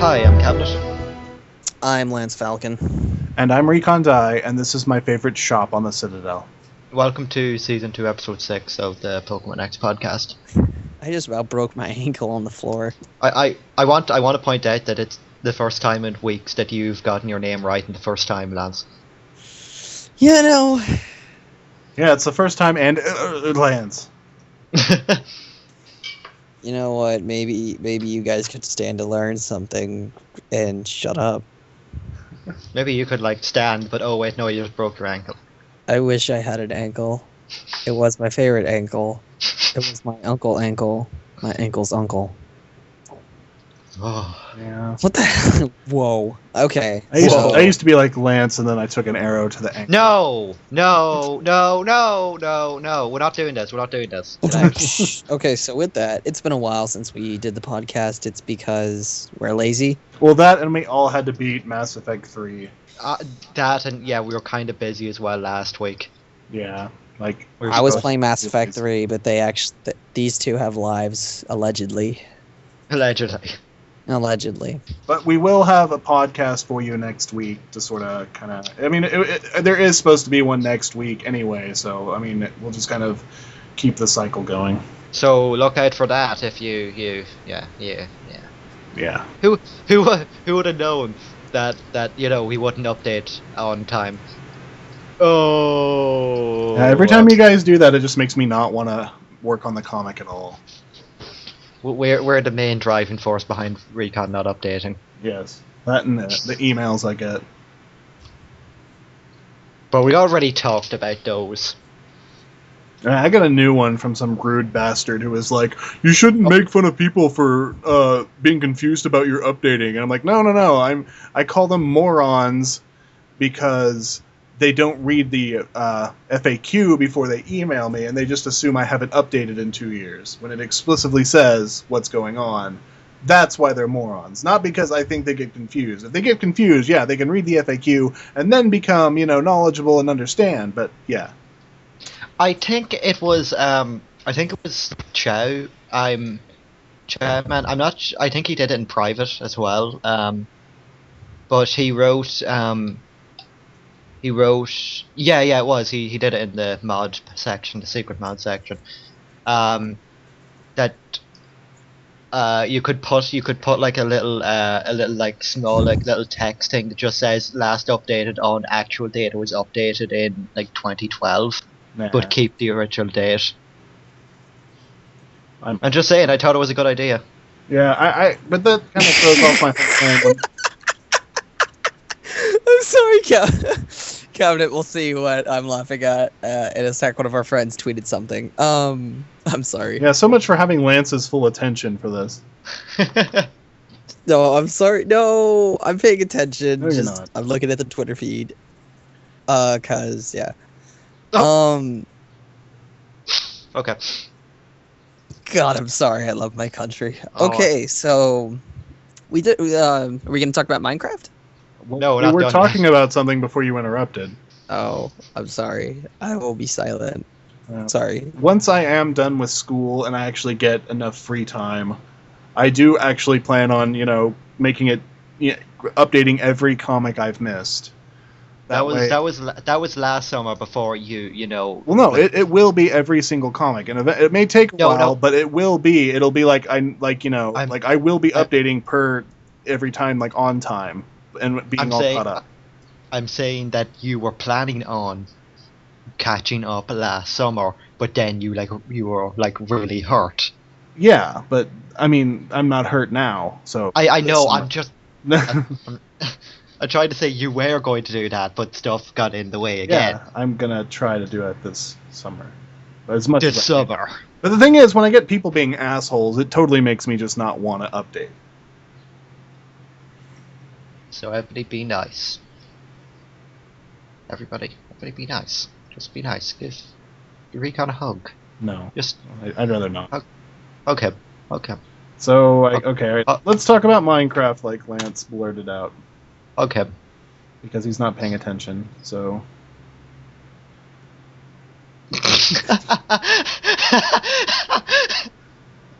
Hi, I'm Cabinet. I'm Lance Falcon. And I'm Recon Die, and this is my favorite shop on the Citadel. Welcome to Season 2, Episode 6 of the Pokemon X podcast. I just about broke my ankle on the floor. I want to point out that it's the first time in weeks that you've gotten your name right in the first time, Lance. Yeah, no. Yeah, it's the first time, and it lands. You know what? Maybe you guys could stand to learn something and shut up. Maybe you could, stand, but oh wait, no, you just broke your ankle. I wish I had an ankle. It was my favorite ankle. It was my ankle. My ankle's uncle. Oh. Yeah. What the hell? Whoa. Okay. I used to be like Lance, and then I took an arrow to the ankle. No! We're not doing this. Okay, so with that, it's been a while since we did the podcast. It's because we're lazy. Well, that and we all had to beat Mass Effect 3. That and yeah, we were kind of busy as well last week. Yeah, I was playing Mass Effect 3, but these two have lives, allegedly. Allegedly. But we will have a podcast for you next week to sort of I mean, there is supposed to be one next week anyway, so I mean, we'll just kind of keep the cycle going. So look out for that if you yeah. Who would have known that we wouldn't update on time? Oh. Every time you guys do that, it just makes me not want to work on the comic at all. We're the main driving force behind Recon not updating. Yes, that and the emails I get. But we already talked about those. I got a new one from some rude bastard who was like, "You shouldn't make fun of people for being confused about your updating." And I'm like, No. I call them morons because they don't read the FAQ before they email me, and they just assume I haven't updated in 2 years when it explicitly says what's going on. That's why they're morons, not because I think they get confused. If they get confused, yeah, they can read the FAQ and then become, knowledgeable and understand. But yeah. I think it was Chow. Chow, man. I'm not. I think he did it in private as well. But he wrote. Yeah, it was. He did it in the mod section, the secret mod section. That you could put like a little small little text thing that just says last updated on actual date. It was updated in 2012. Nah. But keep the original date. I'm just saying, I thought it was a good idea. Yeah, but that kind of throws off my whole plan. I'm sorry, Cabinet. We'll see what I'm laughing at in a sec. One of our friends tweeted something. I'm sorry. Yeah, so much for having Lance's full attention for this. No, I'm sorry. No, I'm paying attention. No, you're not. I'm looking at the Twitter feed. Cause yeah. Oh. Okay. God, I'm sorry. I love my country. Oh. Okay, so we did. Are we gonna talk about Minecraft? No, we not were done talking yet. about something before you interrupted. Oh, I'm sorry. I will be silent. Sorry. Once I am done with school and I actually get enough free time, I do actually plan on, making it, updating every comic I've missed. That was last summer before you. Well, no, it will be every single comic, and it may take a while, but it will be. It'll be I will be updating per every time, on time, and being caught up. I'm saying that you were planning on catching up last summer, but then you were really hurt. Yeah, but I mean, I'm not hurt now, so I know. I'm just. I tried to say you were going to do that, but stuff got in the way again. Yeah, I'm gonna try to do it this summer. But as much This as I can. summer. But the thing is, when I get people being assholes, it totally makes me just not want to update. So everybody be nice. Everybody be nice. Just be nice. Give Recon a hug. No, Just I'd rather not. okay. So, let's talk about Minecraft like Lance blurted out. Okay. Because he's not paying attention, so...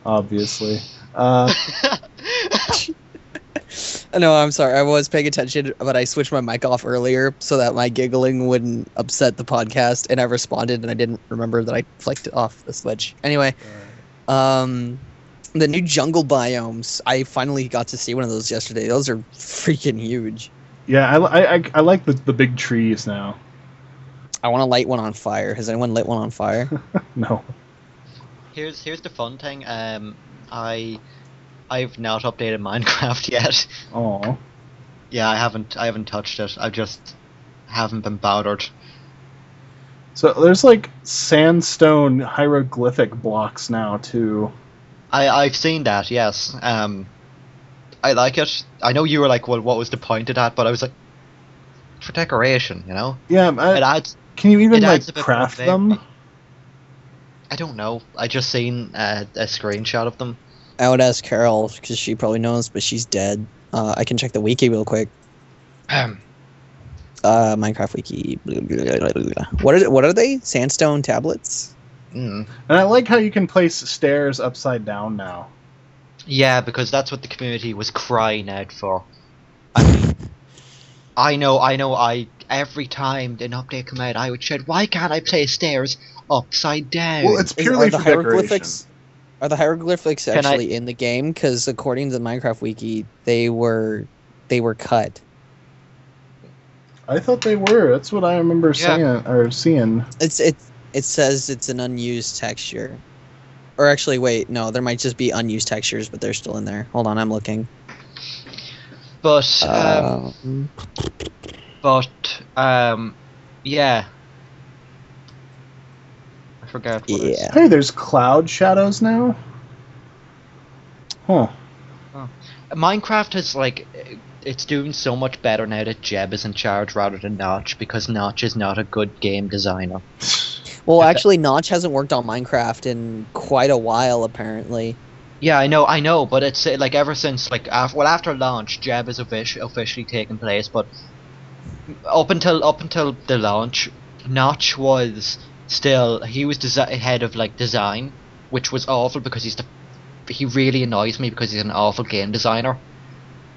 Obviously. No, I'm sorry. I was paying attention, but I switched my mic off earlier so that my giggling wouldn't upset the podcast, and I responded, and I didn't remember that I flicked off the switch. Anyway, the new jungle biomes. I finally got to see one of those yesterday. Those are freaking huge. Yeah, I like the big trees now. I want to light one on fire. Has anyone lit one on fire? No. Here's the fun thing. I've not updated Minecraft yet. Oh. Yeah, I haven't touched it. I just haven't been bothered. So there's like sandstone hieroglyphic blocks now too. I've seen that. Yes. I like it. I know you were like, well, what was the point of that? But I was like, for decoration, you know. Yeah. It adds. Can you even It like adds a bit craft more them? I don't know. I just seen a screenshot of them. I would ask Carol because she probably knows, but she's dead. I can check the wiki real quick. Minecraft wiki. What are they? Sandstone tablets? Mm. And I like how you can place stairs upside down now. Yeah, because that's what the community was crying out for. I mean, I know. Every time an update come out, I would shout, "Why can't I place stairs upside down?" Well, it's purely for hieroglyphics. Are the hieroglyphics Can actually in the game? Because according to the Minecraft wiki, they were cut. I thought they were. That's what I remember saying or seeing. It says it's an unused texture. Or actually, wait, no, there might just be unused textures, but they're still in there. Hold on, I'm looking. But yeah. I forgot what it's. Yeah. Hey, there's cloud shadows now. Huh. Minecraft is like, it's doing so much better now that Jeb is in charge rather than Notch, because Notch is not a good game designer. Well, actually, Notch hasn't worked on Minecraft in quite a while, apparently. Yeah, I know, but it's like ever since like after launch, Jeb is officially taken place. But up until the launch, Notch was still head of like design, which was awful because he really annoys me because he's an awful game designer.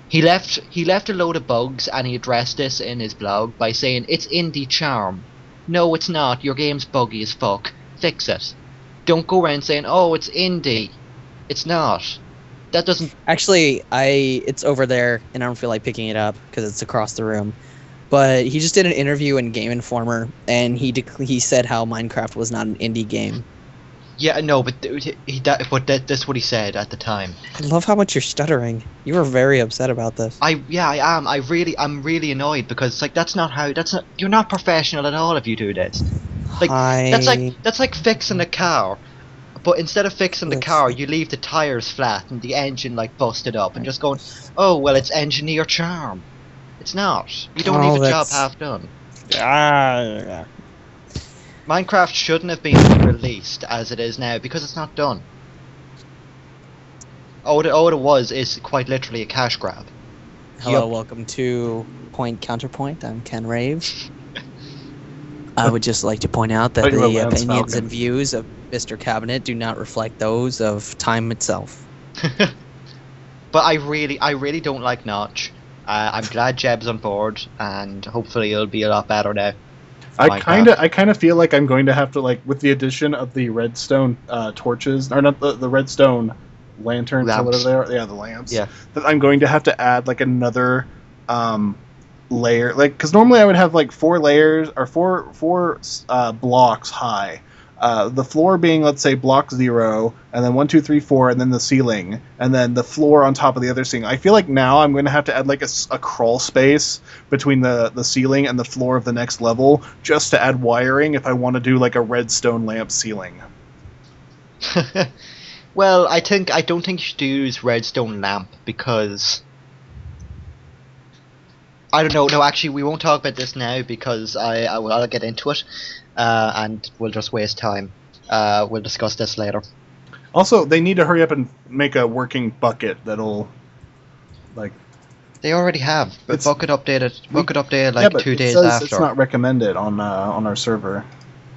He left a load of bugs, and he addressed this in his blog by saying it's indie charm. No, it's not. Your game's buggy as fuck. Fix it. Don't go around saying, oh, it's indie. It's not. That doesn't... Actually, it's over there, and I don't feel like picking it up because it's across the room. But he just did an interview in Game Informer, and he said how Minecraft was not an indie game. Yeah, no, but that's what he said at the time. I love how much you're stuttering. You were very upset about this. I am. I'm really annoyed because like you're not professional at all if you do this. Like that's like fixing a car, but instead of fixing the car, you leave the tires flat and the engine like busted up and just going, oh well, it's engineer charm. It's not. You don't leave a job half done. Minecraft shouldn't have been released as it is now because it's not done. All it was is quite literally a cash grab. Hello, welcome to Point Counterpoint. I'm Ken Rave. I would just like to point out that the opinions and views of Mr. Cabinet do not reflect those of time itself. But I really don't like Notch. I'm glad Jeb's on board, and hopefully it'll be a lot better now. I kind of feel like I'm going to have to, like, with the addition of the redstone torches, or not the redstone lanterns or whatever they are. Yeah, the lamps. Yeah. That I'm going to have to add like another layer, like, because normally I would have like 4 layers or four blocks high. The floor being, let's say, block 0, and then 1, 2, 3, 4, and then the ceiling, and then the floor on top of the other ceiling. I feel like now I'm going to have to add like a crawl space between the ceiling and the floor of the next level just to add wiring if I want to do like a redstone lamp ceiling. Well, I don't think you should use redstone lamp because I don't know. No, actually, we won't talk about this now because I'll get into it. And we'll just waste time. We'll discuss this later. Also, they need to hurry up and make a working bucket that'll, like... They already have. Bucket updated like 2 days but after. It says it's not recommended on our server.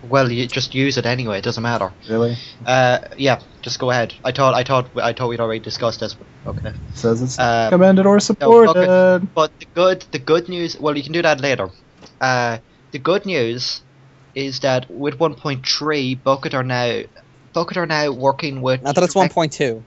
Well, you just use it anyway. It doesn't matter. Really? Yeah, just go ahead. I thought we'd already discussed this, but okay. It says it's Um, recommended or No, supported. okay. But the good news. Well, you can do that later. The good news is that with 1.3, Bucket are now working with. Not that it's 1.2.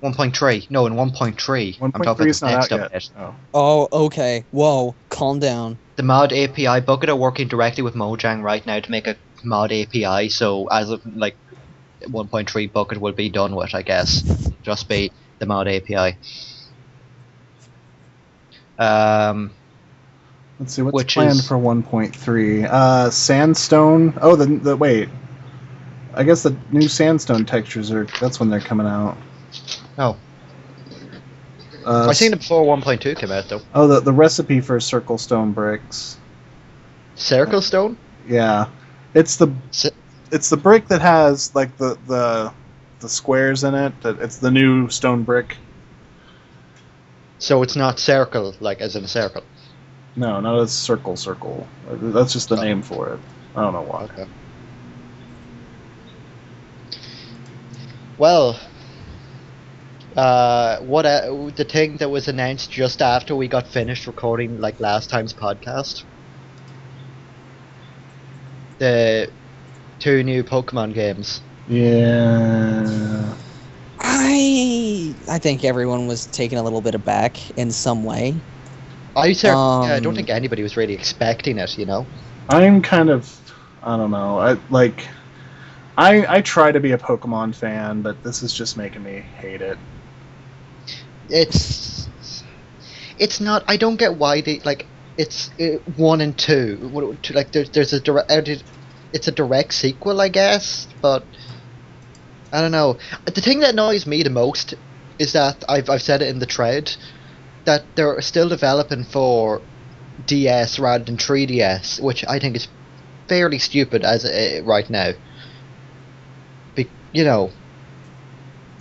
1.3. No, in 1.3. I'm 1.3 talking is about the not next out yet. update. Oh. Oh, okay. Whoa, calm down. The mod API, Bucket are working directly with Mojang right now to make a mod API. So as of like 1.3, Bucket will be done with, I guess. Just be the mod API. Let's see what's Which planned is- for 1.3. Sandstone. Oh, the wait. I guess the new sandstone textures that's when they're coming out. Oh, Uh, I seen it before 1.2 came out though. Oh, the recipe for circle stone bricks. Circle stone. Yeah, it's the brick that has like the squares in it. It's the new stone brick. So it's not circle, like as in a circle. No, not a circle. That's just the name for it. I don't know why. Okay. Well, the thing that was announced just after we got finished recording, like last time's podcast, the 2 new Pokemon games. Yeah. I think everyone was taken a little bit aback in some way. I don't think anybody was really expecting it. You know. I'm kind of, I don't know. I try to be a Pokemon fan, but this is just making me hate it. It's not. I don't get why they like. It's 1 and 2. Like there's a direct. It's a direct sequel, I guess, but I don't know. The thing that annoys me the most is that I've said it in the thread that they're still developing for DS rather than 3DS, which I think is fairly stupid as right now. You know.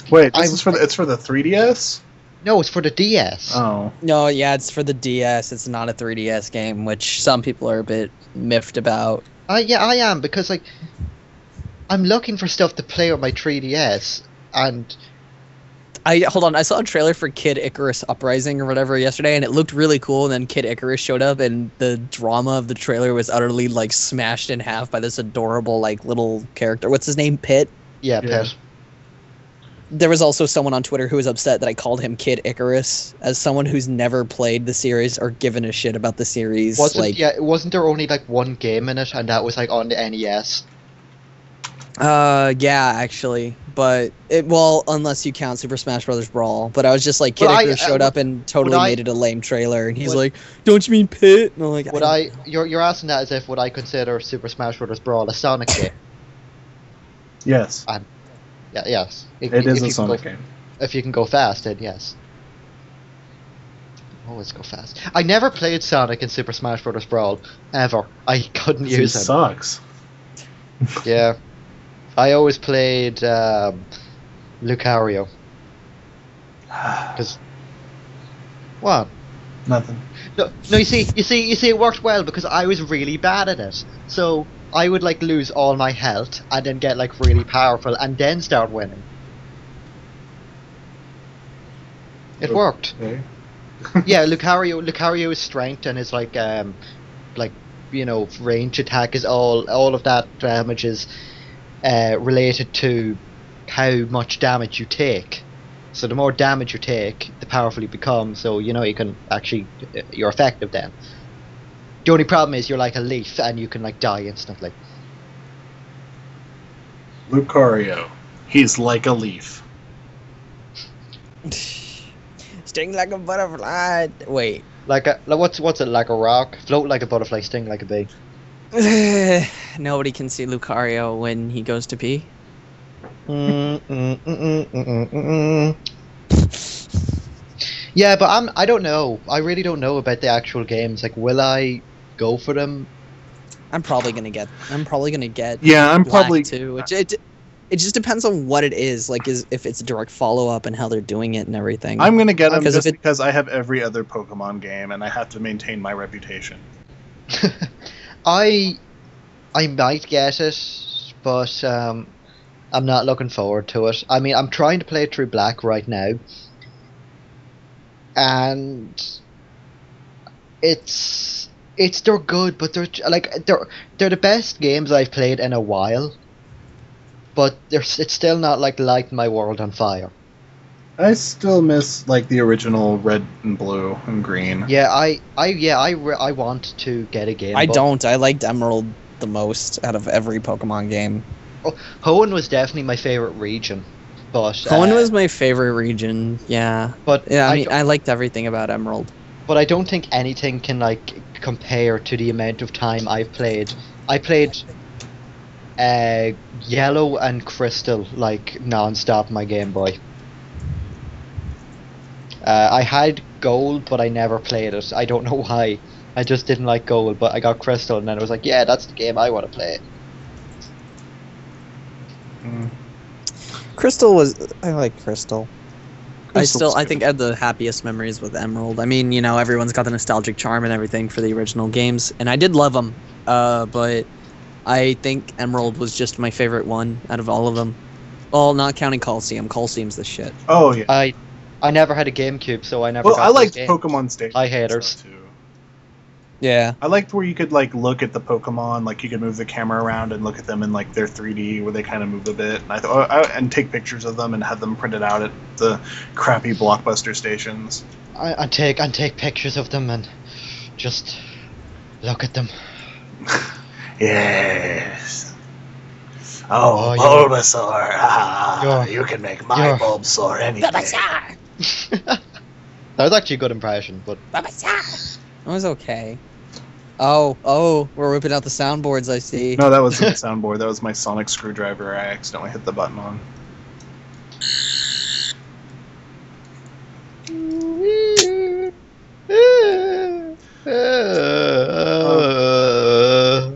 Wait, it's for the 3DS? No, it's for the DS. Oh. No, yeah, it's for the DS. It's not a 3DS game, which some people are a bit miffed about. I am, because like I'm looking for stuff to play on my 3DS, and Hold on, I saw a trailer for Kid Icarus Uprising or whatever yesterday, and it looked really cool. And then Kid Icarus showed up, and the drama of the trailer was utterly like smashed in half by this adorable like little character. What's his name? Pit. yeah, Yeah. Pet. There was also someone on Twitter who was upset that I called him Kid Icarus, as someone who's never played the series or given a shit about the series. Wasn't there only like one game in it, and that was like on the NES? Yeah, actually, but unless you count Super Smash Bros. Brawl. But I was just like, Kid Well, Icarus showed up and totally I- made it a lame trailer, and he's would- like, "Don't you mean Pit?" And I'm like, You're asking that as if would I consider Super Smash Bros. Brawl a Sonic game? Yes. Yeah, yes. It is if a you can Sonic go, game. If you can go fast, then yes. Always go fast. I never played Sonic in Super Smash Bros. Brawl ever. I couldn't He use him. sucks. Yeah, I always played Lucario. Because what? Nothing. No. You see, it worked well because I was really bad at it. So I would like lose all my health and then get like really powerful and then start winning. It worked. Okay. Yeah, Lucario's strength and his like range attack is all of that damage is related to how much damage you take. So the more damage you take, the powerful you become. So you can actually you're effective then. The only problem is you're like a leaf and you can like die instantly. Lucario. He's like a leaf. sting like a butterfly. Wait. What's it like a rock? Float like a butterfly, sting like a bee. Nobody can see Lucario when he goes to pee. Yeah, but I don't know. I really don't know about the actual games. Like, will I go for them? I'm probably gonna get. Yeah, I'm Black probably too. It just depends on what it is. Like, if it's a direct follow up and how they're doing it and everything. I'm gonna get them Because just if it- because I have every other Pokemon game and I have to maintain my reputation. I might get it, but I'm not looking forward to it. I mean, I'm trying to play through Black right now, and they're good, but they're the best games I've played in a while. But it's still not like lighting my world on fire. I still miss like the original red and blue and green. Yeah, I want to get a game. I but don't. I liked Emerald the most out of every Pokemon game. Hoenn was definitely my favorite region, but Hoenn was my favorite region. Yeah, But yeah. I mean, I liked everything about Emerald. But I don't think anything can like compare to the amount of time I've played. I played Yellow and Crystal like non-stop on my Game Boy. I had Gold, but I never played it. I don't know why. I just didn't like Gold, but I got Crystal, and then it was like, yeah, that's the game I want to play. Crystal was. I like Crystal. Crystal's I think I had the happiest memories with Emerald. I mean, you know, everyone's got the nostalgic charm and everything for the original games, and I did love them. But I think Emerald was just my favorite one out of all of them. Well, not counting Colosseum. Colosseum's the shit. Oh yeah. I never had a GameCube, so I never. Well, got I those liked games. Pokemon Stadium. Hi, haters. Too. Yeah. I liked where you could like look at the Pokemon, like you could move the camera around and look at them in like their 3D, where they kind of move a bit, and I thought, and take pictures of them and have them printed out at the crappy Blockbuster stations. I take pictures of them and just look at them. Yes. Oh, Oh, Bulbasaur! Ah, You're- you can make my you're- Bulbasaur anything. That was actually a good impression, but It was okay. Oh, we're whipping out the soundboards, I see. No, that wasn't the soundboard. That was my sonic screwdriver. I accidentally hit the button on.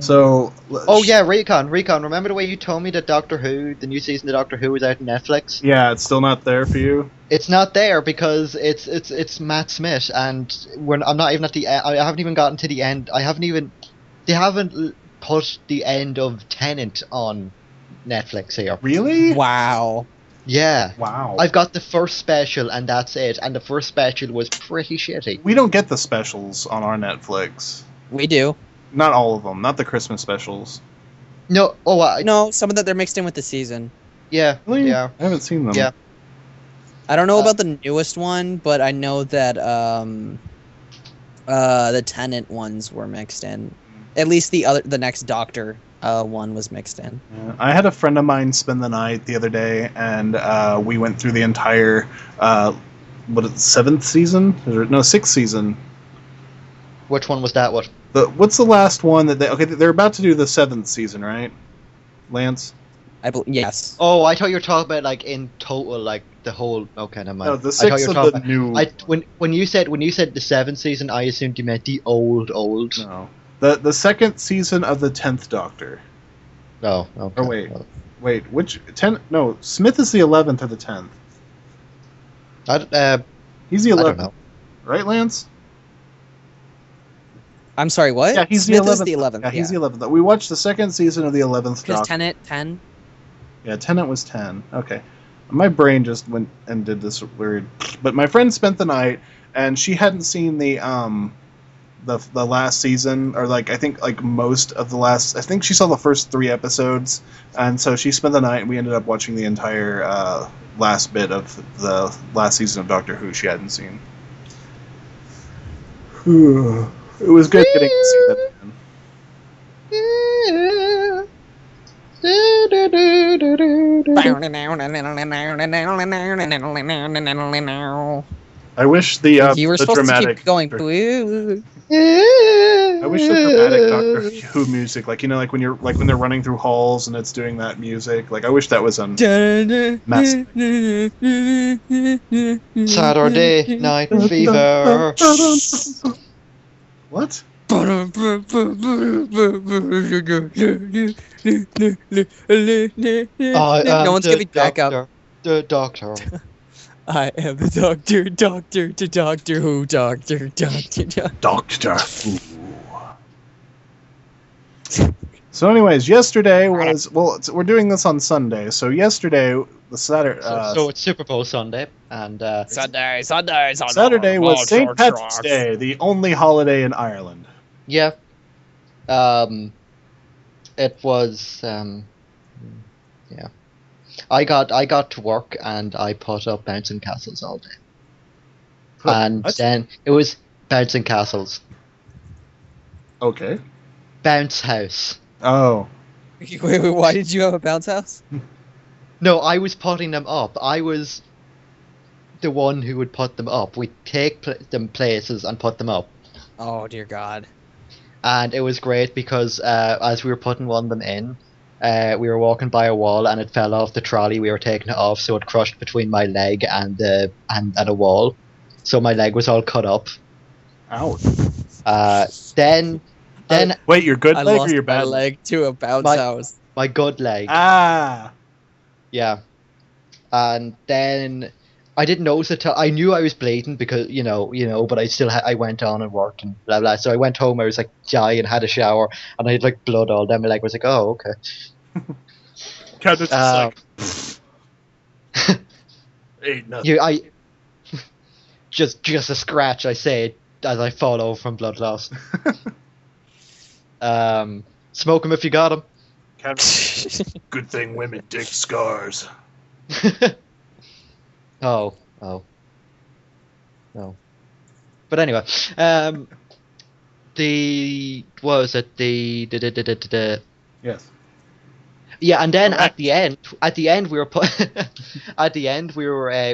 So. Oh yeah, Recon. Remember the way you told me that Doctor Who, the new season of Doctor Who, was out on Netflix? Yeah, it's still not there for you. It's not there because it's Matt Smith, and I'm not even at the. I haven't even gotten to the end. They haven't put the end of Tenet on Netflix here. Really? Wow. Yeah. Wow. I've got the first special, and that's it. And the first special was pretty shitty. We don't get the specials on our Netflix. We do. Not all of them. Not the Christmas specials. No. Oh, No, some of that they're mixed in with the season. yeah. Really? Yeah. I haven't seen them. Yeah. I don't know about the newest one, but I know that the Tenant ones were mixed in. At least the next Doctor one was mixed in. Yeah. I had a friend of mine spend the night the other day, and we went through the entire sixth season. Which one was that? What? What's the last one that they're about to do the 7th season, right? Lance? Yes. Oh, I thought you were talking about like in total, like the whole. Okay, never mind. No, the I thought you 6th were of talking the new. when you said the 7th season, I assumed you meant the old. No, the 2nd season of the 10th Doctor. Oh, okay. Or wait, which 10? No, Smith is the 11th or the 10th. He's the 11th, I don't know. right, Lance? I'm sorry, what? Yeah, he's Smith the 11th. is the 11th. Yeah, he's the 11th. We watched the 2nd season of the 11th Because Doctor. Tenet 10. Yeah, Tenet was 10. Okay. My brain just went and did this weird. But my friend spent the night, and she hadn't seen the last season, or like I think like most of the last. I think she saw the first 3 episodes, and so she spent the night, and we ended up watching the entire last bit of the last season of Doctor Who she hadn't seen. It was good getting to see that again. I wish the You were the supposed dramatic to keep going. I wish the dramatic Doctor Who music, like like when they're running through halls and it's doing that music, like I wish that was on Massey. Saturday Night Fever. What? No one's giving back up. The Doctor. I am the Doctor Who, Doctor. Doctor Who. So, anyways, yesterday was we're doing this on Sunday. So yesterday, the Saturday. So it's Super Bowl Sunday, and Sunday. Saturday was St. Patrick's Day, the only holiday in Ireland. yeah, it was yeah. I got to work and I put up bouncing castles all day, and then it was bouncing castles, Okay. bounce house. Oh. Wait, why did you have a bounce house? No, I was putting them up. I was the one who would put them up. We'd take them places and put them up. Oh dear God. And it was great because as we were putting one of them in, we were walking by a wall and it fell off the trolley. We were taking it off, so it crushed between my leg and a wall. So my leg was all cut up. Ouch. Then Wait, your good I leg lost or your my bad leg to a bounce house. my good leg. Ah. Yeah. And then I didn't notice it till I knew I was bleeding because you know, but I still I went on and worked and blah blah. So I went home. I was like dying, had a shower, and I had like blood all down my leg. I was like, oh okay. Captain's just like, ain't nothing. Just a scratch. I say as I fall over from blood loss. Smoke 'em if you got 'em. Captain, good thing women dig scars. Oh. But anyway, what was it? The Yes. yeah, and then Correct. at the end we were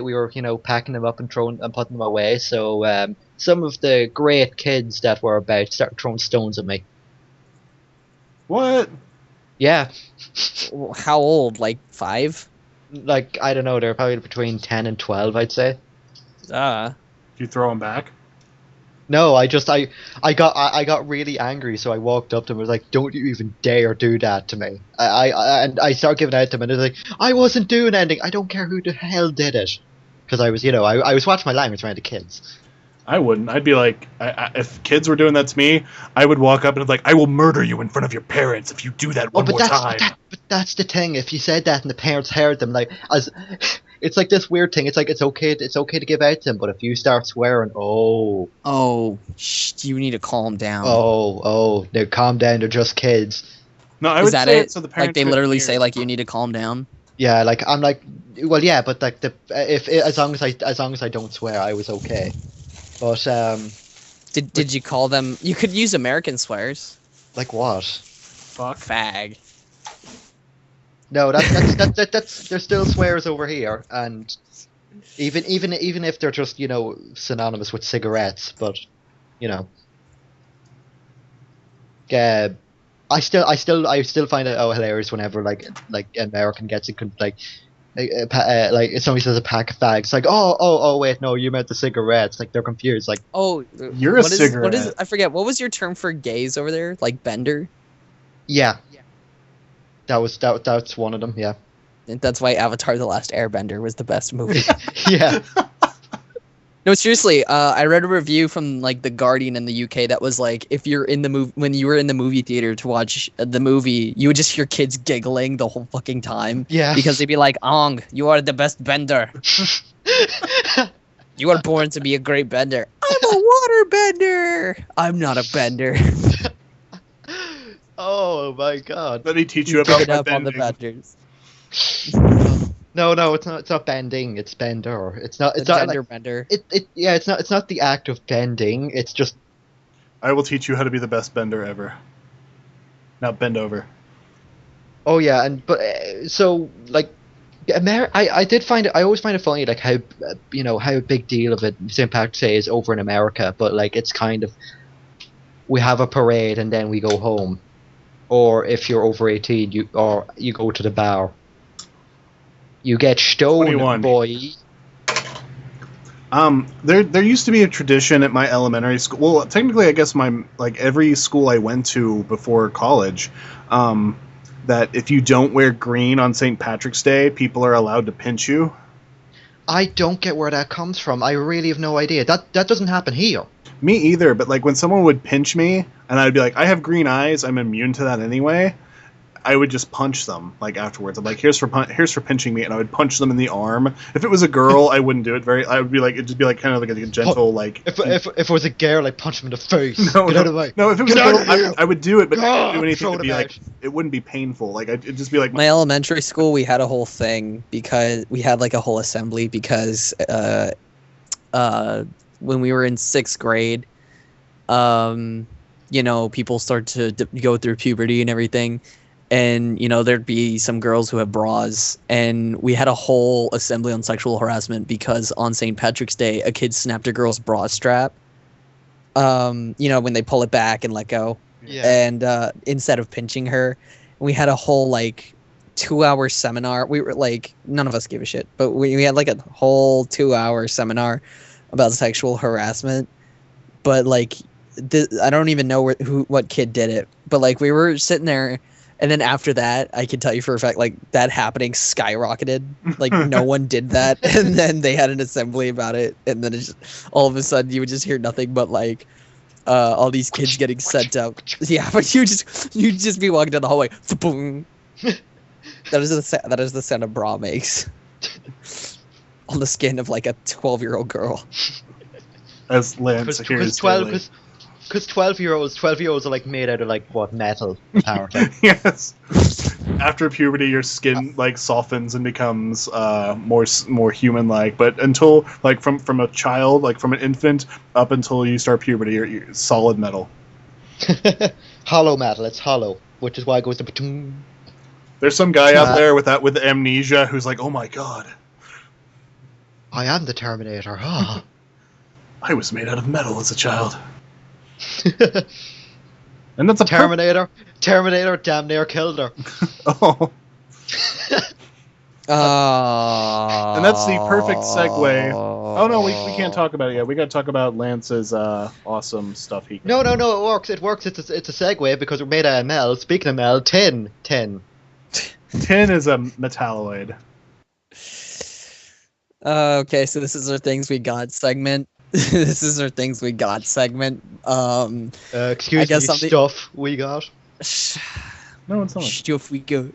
we were packing them up and putting them away. So some of the great kids that were about started throwing stones at me. What? Yeah, How old? Like 5? like I don't know, they're probably between 10 and 12, I'd say. Do you throw them back? No, I got really angry, so I walked up to him and was like, "Don't you even dare do that to me!" And I started giving out to him, and he was like, "I wasn't doing anything. I don't care who the hell did it," because I was, I was watching my language around the kids. I wouldn't. I'd be like, if kids were doing that to me, I would walk up and be like, I will murder you in front of your parents if you do that one more time. But that's the thing. If you said that and the parents heard them, it's like this weird thing. It's like it's okay to give out to them, but if you start swearing, Oh, you need to calm down. no, calm down. They're just kids. No, I Is would that say it? so the parents Like they couldn't literally hear. say like you need to calm down. Yeah, like I'm like, well, yeah, but like as long as I don't swear, I was okay. But Did you call them? You could use American swears. like what? Fuck. Fag. No, that's there's still swears over here, and even if they're just synonymous with cigarettes, but I still find it hilarious whenever like an American gets it like if somebody says a pack of fags, it's like oh wait, no, you meant the cigarettes. Like they're confused. Like Oh, You're a what is cigarette. I forget. What was your term for gays over there? Like bender? yeah, that's one of them. Yeah, And that's why Avatar: The Last Airbender was the best movie. yeah. No, seriously. I read a review from like The Guardian in the UK that was like, if you're in the movie when you were in the movie theater to watch the movie, you would just hear kids giggling the whole fucking time. Yeah. Because they'd be like, "Ong, you are the best bender. You are born to be a great bender." I'm a water bender. I'm not a bender. Oh my god. Let me teach you Pick about it my up on the bending. benders. No, it's not. It's not bending. It's bender. It's not. It's The not. gender Like, bender. yeah. It's not. It's not the act of bending. It's just. I will teach you how to be the best bender ever. Now bend over. Oh yeah, so like, I did find it. I always find it funny, like how how big deal of it St. Patrick's Day is over in America, but like it's kind of we have a parade and then we go home, or if you're over 18, you go to the bar. You get stoned, 21. boy. There used to be a tradition at my elementary school. Well, technically, I guess every school I went to before college, that if you don't wear green on St. Patrick's Day, people are allowed to pinch you. I don't get where that comes from. I really have no idea. That doesn't happen here. Me either, but like when someone would pinch me, and I'd be like, I have green eyes, I'm immune to that anyway. I would just punch them like afterwards. I'm like, here's for pinching me, and I would punch them in the arm. If it was a girl, I wouldn't do it. I would be like, it'd just be like kind of like a gentle like. If it was a girl, I'd punch him in the face. No, Get out of the way. No, if it was Get a out girl, of I would do it, but I wouldn't do anything throw to them be out. like. It wouldn't be painful. Like it'd just be like. My elementary school, we had a whole thing because we had like a whole assembly because when we were in 6th grade, you know, people start to go through puberty and everything. And, you know, there'd be some girls who have bras. And we had a whole assembly on sexual harassment because on St. Patrick's Day, a kid snapped a girl's bra strap. You know, when they pull it back and let go. Yeah. And instead of pinching her, we had a whole, like, 2-hour seminar. We were, like, none of us gave a shit. But we had, like, a whole 2-hour seminar about sexual harassment. But, like, I don't even know what kid did it. But, like, we were sitting there. And then after that, I can tell you for a fact, like, that happening skyrocketed. Like, no one did that. And then they had an assembly about it. And then all of a sudden, you would just hear nothing but, like, all these kids getting sent up. Yeah, but you'd just be walking down the hallway. Boom. That is the sound a bra makes. On the skin of, like, a 12-year-old girl. As Lance hears daily. Because 12-year-olds are like made out of like what, metal apparently. Yes. After puberty, your skin like softens and becomes more human-like. But until like from a child, like from an infant up until you start puberty, you're solid metal. Hollow metal. It's hollow, which is why it goes to. Ba-toom. There's some guy out there with amnesia who's like, oh my god, I am the Terminator. Ah. I was made out of metal as a child. And that's a Terminator damn near killed her. Oh. And that's the perfect segue. Oh no, we can't talk about it yet. We got to talk about Lance's awesome stuff. No, it works. It's a segue because we're made out of metal. Speaking of metal, tin. Tin is a metalloid. Okay, so this is our things we got segment. Excuse me, stuff we got. No, it's not. Stuff we got.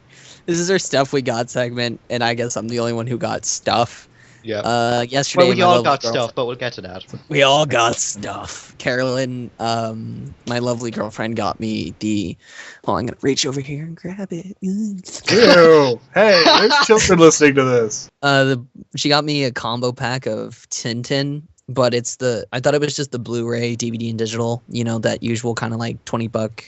This is our stuff we got segment, and I guess I'm the only one who got stuff. Yeah. Yesterday, Well, we all got stuff, but we'll get to that. We all got stuff. Carolyn, my lovely girlfriend, got me the. Well, I'm gonna reach over here and grab it. Ew! Hey, there's children listening to this. She got me a combo pack of Tintin. But I thought it was just the Blu-ray, DVD, and digital, you know, that usual kind of like $20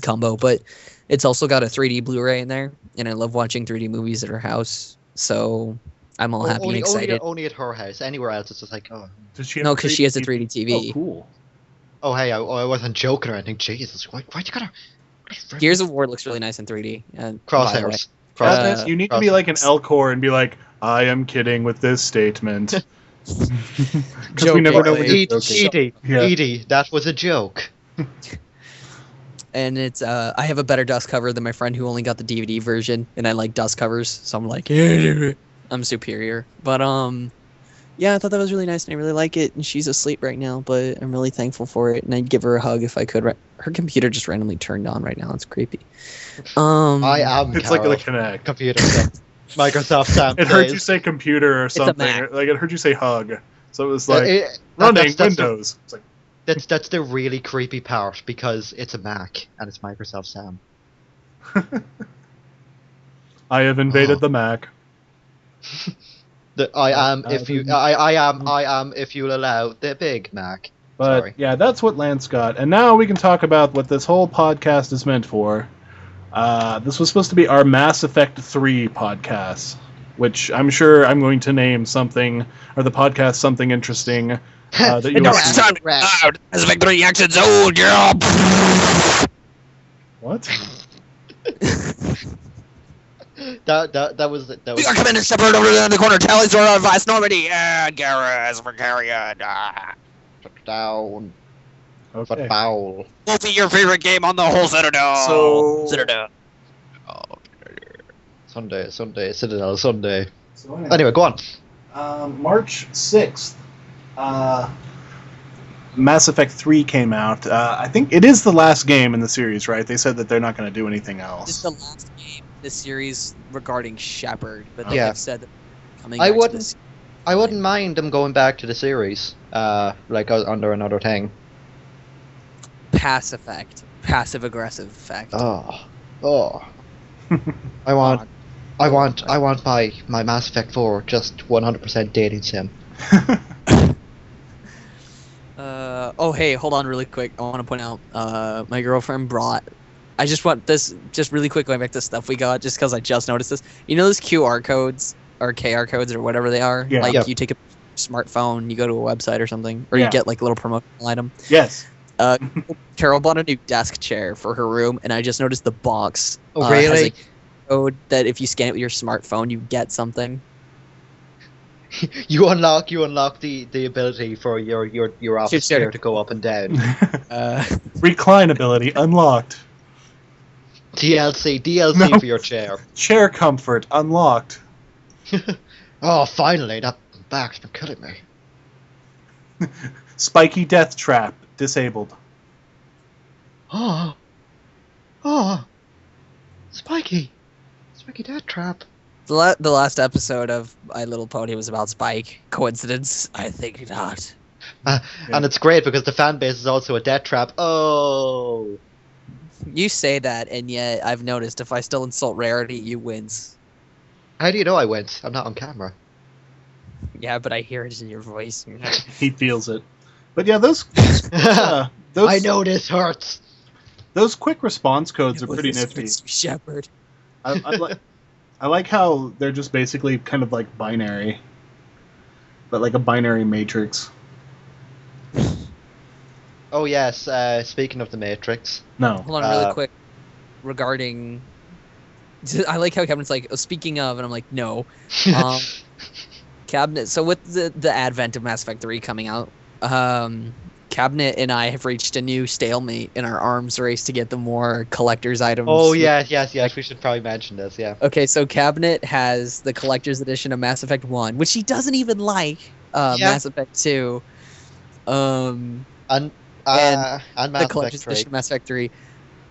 combo. But it's also got a 3D Blu-ray in there, and I love watching 3D movies at her house. So I'm all happy and excited. Only at her house. Anywhere else, it's just like, oh. Does she have No, because she has a 3D TV. Oh, cool. Oh, hey, I wasn't joking or anything. Jesus, why'd you gotta... Gears of War looks really nice in 3D. Crosshairs. You need to be like an Elcor and be like, I am kidding with this statement. Because we never know when you're joking. Edie, that was a joke. And it's I have a better dust cover than my friend who only got the DVD version, and I like dust covers, so I'm like, I'm superior. But yeah, I thought that was really nice, and I really like it. And she's asleep right now, but I'm really thankful for it, and I'd give her a hug if I could. Her computer just randomly turned on right now. It's creepy. I am. It's like the Kinect computer. Microsoft Sam. It heard you say computer or something. Like it heard you say hug. So it was like running Windows. It's like that's the really creepy part because it's a Mac and it's Microsoft Sam. I have invaded the Mac. I am if you'll allow the Big Mac. But Sorry. Yeah, that's what Lance got. And now we can talk about what this whole podcast is meant for. This was supposed to be our Mass Effect 3 podcast, which I'm sure I'm going to name something, or the podcast something interesting. That you It's time to go out. Mass Effect 3 action zone, yeah. What? That was. We are Commander Shepard over there in the corner. Tally's door on Vice Normandy. And Garrus for carrying. Down. Okay. But foul. What will be your favorite game on the whole Citadel? Citadel. Sunday, Citadel, Sunday. So Anyway, go on. March 6th. Mass Effect 3 came out. I think it is the last game in the series, right? They said that they're not going to do anything else. It's the last game in the series regarding Shepard, but they Yeah. have said that coming I back to wouldn't- this. I wouldn't mind them going back to the series, like under another thing. Pass effect. Passive aggressive effect. Oh. I want my Mass Effect 4 just 100% dating sim. Oh, hey, hold on really quick. I want to point out, my girlfriend brought... I just want this, just really quick, going back to stuff we got, just because I just noticed this. You know those QR codes, or KR codes, or whatever they are? Yeah. Like, Yep. you take a smartphone, you go to a website or something, or Yeah. you get, like, a little promotional item. Yes. Carol bought a new desk chair for her room, and I just noticed the box Oh, has really? a code that if you scan it with your smartphone, you get something. You unlock the ability for your office Sure. chair to go up and down. Reclinability unlocked. DLC No. for your chair. Chair comfort unlocked. Oh, finally, that back's been killing me. Spiky death trap disabled. Oh, Spiky Death Trap. The last episode of My Little Pony was about Spike. Coincidence? I think not. And it's great because the fan base is also a death trap. Oh, You say that, and yet I've noticed if I still insult Rarity, you wins. how do you know I went? I'm not on camera. Yeah, but I hear it in your voice. He feels it. But yeah, those I know this hurts. those quick response codes are With pretty this nifty. Mr. Shepard. I like how they're just basically kind of like binary, but like a binary matrix. Oh yes. Speaking of the Matrix. No. Hold on, really quick. Regarding, I like how Kevin's like, oh, speaking of, and I'm like, no. Cabinet. So with the advent of Mass Effect 3 coming out, Cabinet and I have reached a new stalemate in our arms race to get the more collector's items. Oh yes. We should probably mention this. Yeah. Okay, so Cabinet has the collector's edition of Mass Effect 1, which he doesn't even like. Mass Effect 2. And And Mass the Effect collector's 3. edition of Mass Effect 3.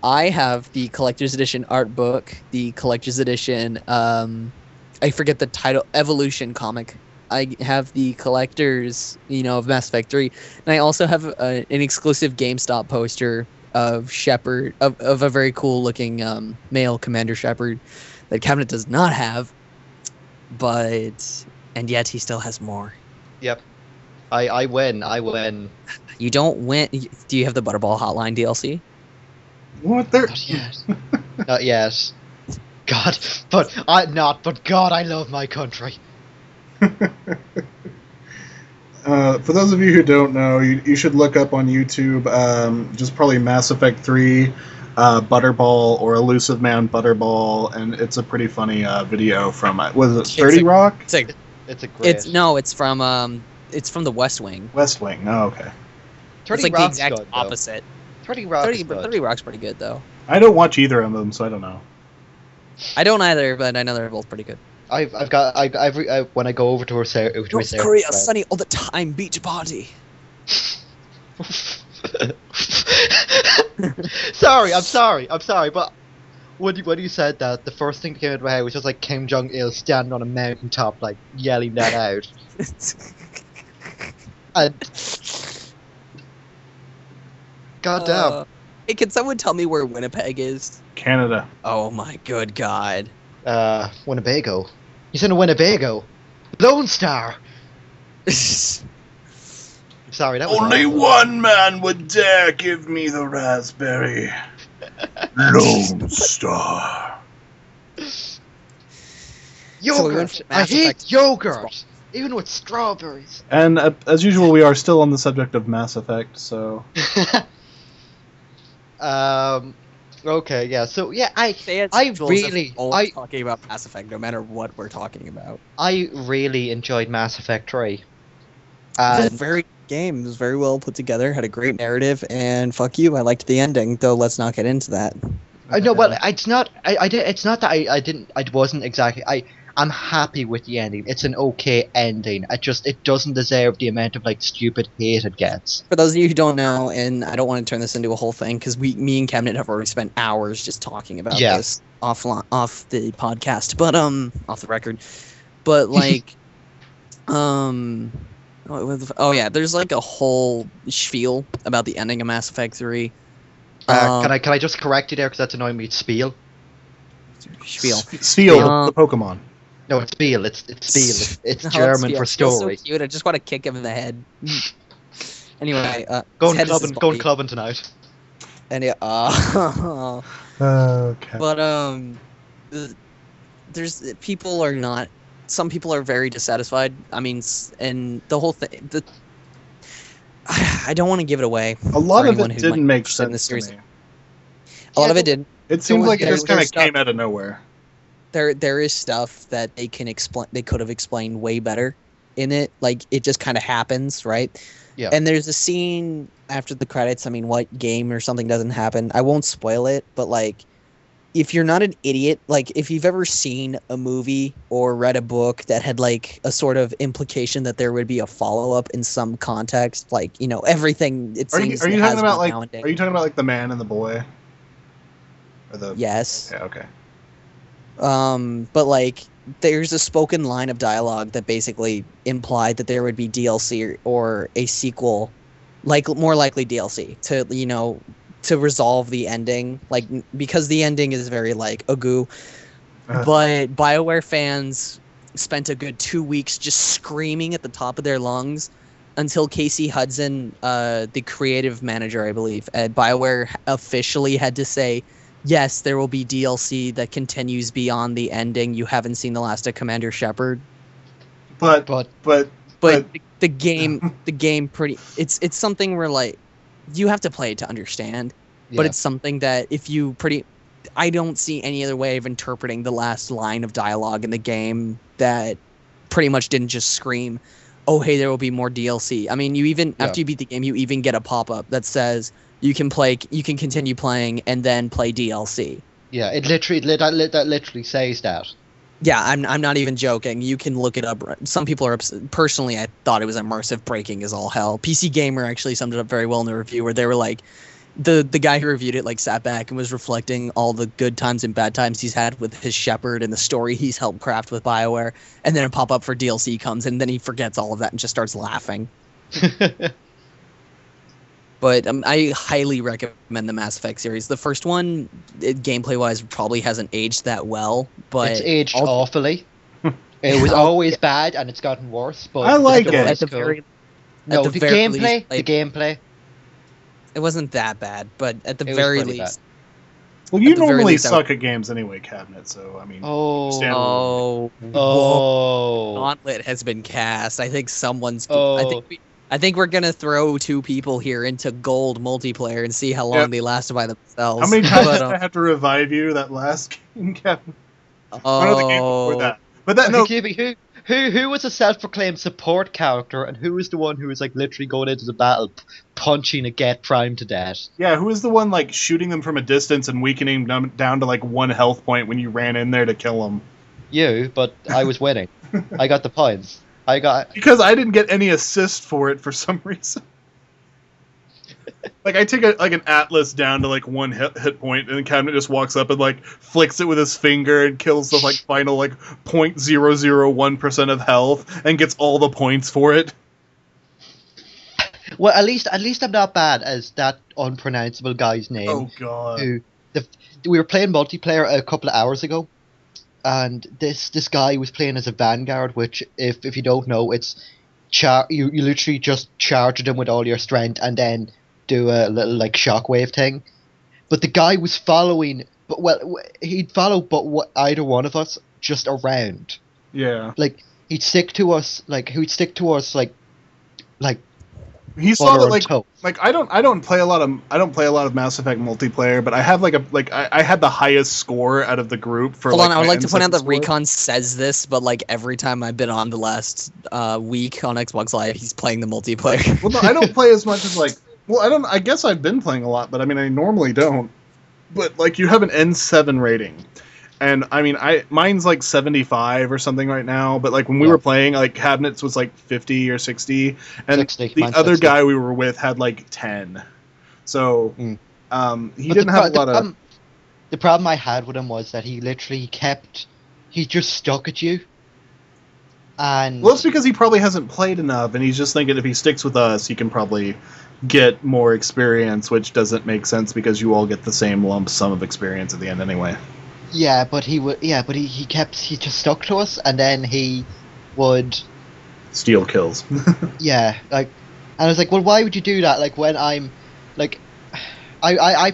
I have the collector's edition art book, the collector's edition, I forget the title, Evolution comic. I have the collector's, of Mass Effect 3. And I also have an exclusive GameStop poster of Shepard, of a very cool looking male Commander Shepard that Cabinet does not have. And yet he still has more. Yep. I win. You don't win. Do you have the Butterball Hotline DLC? What there? Not yet. Not yet. God, but God, I love my country. For those of you who don't know, you should look up on YouTube, just probably Mass Effect 3, Butterball, or Elusive Man Butterball, and it's a pretty funny video from, was it 30 Rock? It's like It's a great. it's from the West Wing. West Wing, oh, okay. 30 It's like the Rock's exact good, though. opposite. 30 Rock's 30 good. Rock's pretty good though. I don't watch either of them, so I don't know. I don't either, but I know they're both pretty good. When I go over to her North Korea, sunny all the time, beach party. I'm sorry, but when you said that, the first thing that came into my head was just like Kim Jong-il standing on a mountaintop, like yelling that out. And goddamn, Hey, can someone tell me where Winnipeg is? Canada. Oh my good god. Winnebago. He's in a Winnebago. Lone Star. Sorry, that was Only awful. one man would dare give me the raspberry. Lone Star. So we went Yogurt. from I Mass hate Effect- yogurt, even with strawberries. And as usual, we are still on the subject of Mass Effect, so... Okay, yeah. So yeah, I always talking about Mass Effect, no matter what we're talking about. I really enjoyed Mass Effect 3. It was a And very good game. It was very well put together. Had a great narrative, and fuck you, I liked the ending. Though let's not get into that. I know, well, it's not. It's not that I didn't. I wasn't exactly. I'm happy with the ending. It's an okay ending. It doesn't deserve the amount of like stupid hate it gets. For those of you who don't know, and I don't want to turn this into a whole thing because me and Cabinet have already spent hours just talking about this off the podcast, but off the record. But like, there's like a whole spiel about the ending of Mass Effect 3. Can I just correct you there because that's annoying me? It's Spiel. Spiel. Spiel, the Pokemon. No, it's Spiel. It's Spiel. It's No, German Spiel. for Spiel's story. so cute. I just want to kick him in the head. Anyway, Going his head is his clubbing body. tonight. And yeah, Okay. but there's people are not. Some people are very dissatisfied. I mean, and the whole thing. I don't want to give it away. A lot for of anyone it who didn't might make understand sense to this me. A lot of it did. It seems like it just kind of there's came out of nowhere. There is stuff that they can explain. They could have explained way better in it. Like it just kind of happens, right? Yeah. And there's a scene after the credits. I mean, what game or something doesn't happen? I won't spoil it, but like, if you're not an idiot, like if you've ever seen a movie or read a book that had like a sort of implication that there would be a follow up in some context, like everything it seems Are you has talking about been like? nowadays. Are you talking about like the man and the boy? Or the Yes. Yeah. Okay. But like there's a spoken line of dialogue that basically implied that there would be DLC or a sequel, like more likely DLC to resolve the ending, like because the ending is very like a goo. But BioWare fans spent a good 2 weeks just screaming at the top of their lungs until Casey Hudson, the creative manager, I believe, at BioWare officially had to say, yes, there will be DLC that continues beyond the ending. You haven't seen the last of Commander Shepard. But the game pretty it's something where like you have to play it to understand. But it's something that I don't see any other way of interpreting the last line of dialogue in the game that pretty much didn't just scream, oh hey, there will be more DLC. I mean, after you beat the game, you even get a pop-up that says you can continue playing and then play DLC. Yeah, that literally says that. Yeah, I'm not even joking. You can look it up. Some people are personally, I thought it was immersive breaking as all hell. PC Gamer actually summed it up very well in the review where they were like, the guy who reviewed it like sat back and was reflecting all the good times and bad times he's had with his Shepard and the story he's helped craft with BioWare, and then a pop-up for DLC comes and then he forgets all of that and just starts laughing. But I highly recommend the Mass Effect series. The first one, gameplay-wise, probably hasn't aged that well, but it's aged awfully. It was always bad, and it's gotten worse. But I like it. At the gameplay. It wasn't that bad, but at the It was very pretty least. Well, you At the very normally least, suck at games anyway, Cabinet. So I mean, Oh, Gauntlet has been cast. I think someone's. I think we're gonna throw two people here into gold multiplayer and see how long they lasted by themselves. How many times did I have to revive you that last game, Cabinet? Oh, the game before that. But that no. Who was a self-proclaimed support character, and who was the one who was like literally going into the battle, punching a Get Prime to death? Yeah, who was the one like shooting them from a distance and weakening them down to like 1 health point when you ran in there to kill them? You, but I was winning. I got the points. Because I didn't get any assist for it for some reason. Like I take an Atlas down to like 1 hit point, and the Cabinet just walks up and like flicks it with his finger and kills the like final like 0.001% of health and gets all the points for it. Well, at least I'm not bad as that unpronounceable guy's name. Oh god. We were playing multiplayer a couple of hours ago, and this guy was playing as a Vanguard, which if you don't know, it's you literally just charge them with all your strength and then do a little like shockwave thing. But the guy was following, he'd follow either one of us just around. Yeah. Like he'd stick to us like he saw that like I don't play a lot of Mass Effect multiplayer, but I have I had the highest score out of the group for. Hold on, I would like to point out that score. Recon says this, but like every time I've been on the last week on Xbox Live, he's playing the multiplayer. Well, no, I don't play as much as like. Well, I guess I've been playing a lot, but I mean, I normally don't. But like, you have an N7 rating, And I mean, mine's like 75 or something right now. But like when we were playing, like Cabinets was like 50 or 60, and 60, the mine's other 60. guy we were with had like 10. So he But didn't have a lot of. The problem I had with him was that he just stuck at you. And Well, it's because he probably hasn't played enough, and he's just thinking if he sticks with us, he can probably get more experience, which doesn't make sense because you all get the same lump sum of experience at the end anyway. yeah, but he just stuck to us, and then he would Steal kills. and I was like, well, why would you do that? Like when I'm like, I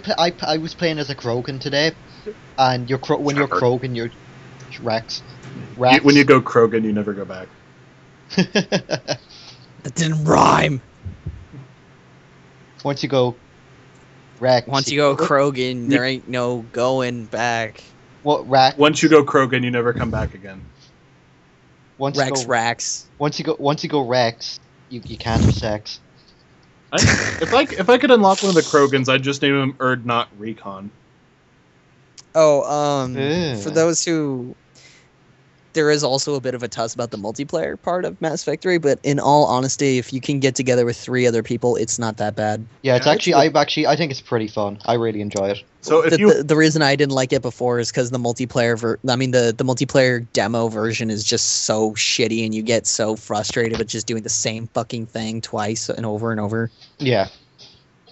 was playing as a Krogan today, and when you're Krogan, you're Rex. When you go Krogan, you never go back. That didn't rhyme. Once you go Rex. Once you go Krogan, there ain't no going back. What Rex? Once you go Krogan, you never come back again. Rax. Once you go Rex, you can't have sex. If I could unlock one of the Krogans, I'd just name him Erd, not Recon. Oh, for those who... There is also a bit of a tuss about the multiplayer part of Mass Effect 3, but in all honesty, if you can get together with 3 other people, it's not that bad. Yeah, I think it's pretty fun. I really enjoy it. So if the reason I didn't like it before is because the multiplayer the multiplayer demo version is just so shitty, and you get so frustrated with just doing the same fucking thing twice and over and over. Yeah.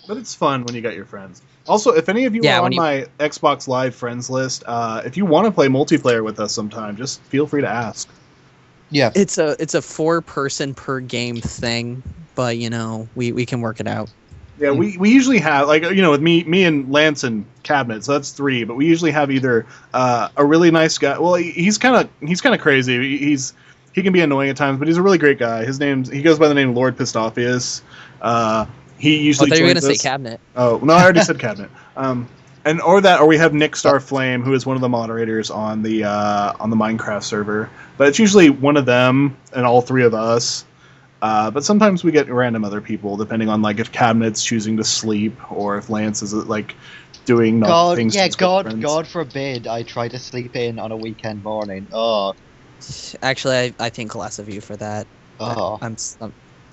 But it's fun when you got your friends. Also, if any of you are on my Xbox Live friends list, if you want to play multiplayer with us sometime, just feel free to ask. Yeah. It's a 4-person per game thing, but we can work it out. Yeah, we usually have with me and Lance and Cabinet, so that's 3. But we usually have either a really nice guy. Well, he's kind of crazy. He can be annoying at times, but he's a really great guy. He goes by the name Lord Pistophius. He usually. I thought you were going to say Cabinet. Oh no, I already said Cabinet. Or we have Nick Starflame, who is one of the moderators on the Minecraft server. But it's usually one of them and all 3 of us. But sometimes we get random other people, depending on if Cabinet's choosing to sleep or if Lance is doing things. Yeah, God forbid I try to sleep in on a weekend morning. Oh. Actually, I think less of you for that. Oh.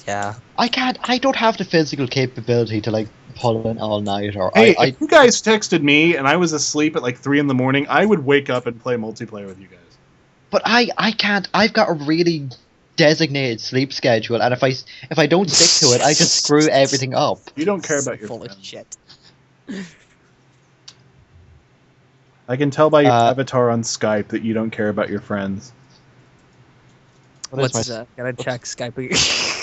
Yeah. I don't have the physical capability to pull in all night if you guys texted me and I was asleep at 3 in the morning, I would wake up and play multiplayer with you guys. But I can't. I've got a really designated sleep schedule, and if I don't stick to it, I just screw everything up. You don't care about your full friends. of shit. I can tell by your avatar on Skype that you don't care about your friends. What's that? Gotta check Skype.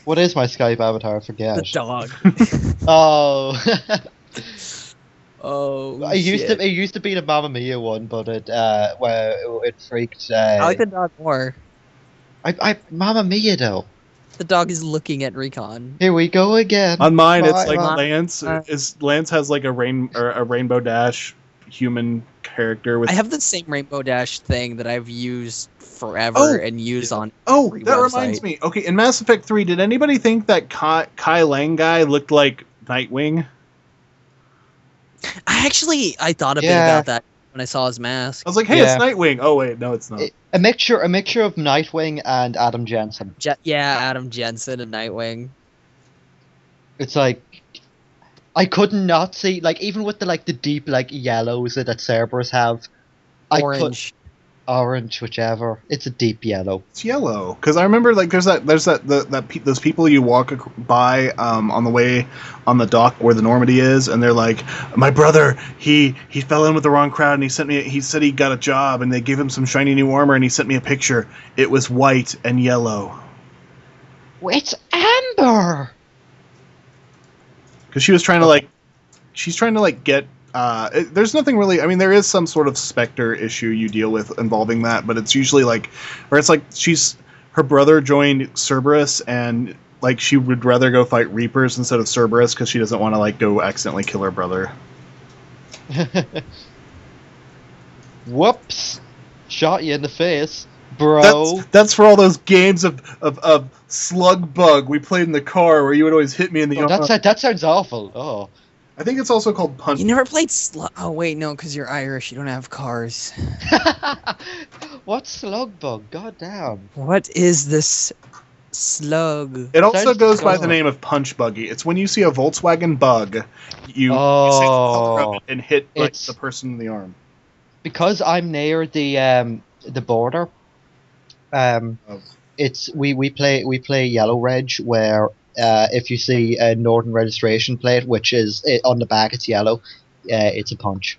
What is my Skype avatar? I forget. The dog. Oh. Oh. It used to be the Mamma Mia one, but it freaked. I like the dog more. Mamma Mia though. The dog is looking at Recon. Here we go again. On mine, it's Lance. Lance has a Rainbow Dash human character with. I have the same Rainbow Dash thing that I've used forever and use on. That reminds me. Okay, in Mass Effect 3, did anybody think that Kai Lang guy looked like Nightwing? I thought a bit about that when I saw his mask. I was like, hey, it's Nightwing. Oh wait, no, it's not. A mixture of Nightwing and Adam Jensen. Adam Jensen and Nightwing. It's I could not see even with the deep yellows that Cerberus have. Orange, whichever. It's a deep yellow. It's yellow because I remember there's those people you walk by on the way on the dock where the Normandy is, and they're like, my brother, he fell in with the wrong crowd, and he said he got a job, and they gave him some shiny new armor, and he sent me a picture. It was white and yellow. It's amber. Because she was trying to get. There's nothing really. I mean, there is some sort of Spectre issue you deal with involving that, but it's usually where it's her brother joined Cerberus, and she would rather go fight Reapers instead of Cerberus because she doesn't want to go accidentally kill her brother. Whoops! Shot you in the face, bro. That's for all those games of Slug Bug we played in the car where you would always hit me in the arm. That sounds awful. Oh. I think it's also called punch. You never played Oh wait, no, because you're Irish. You don't have cars. What's slug bug? God damn. What is this slug? It also Sounds goes by the disgusting. name of punch buggy. It's when you see a Volkswagen Bug, you say the color of it and hit like It's- the person in the arm. Because I'm near the border. Oh. It's we play Yellow Reg, where if you see a Northern registration plate, which is on the back, it's yellow. It's a punch.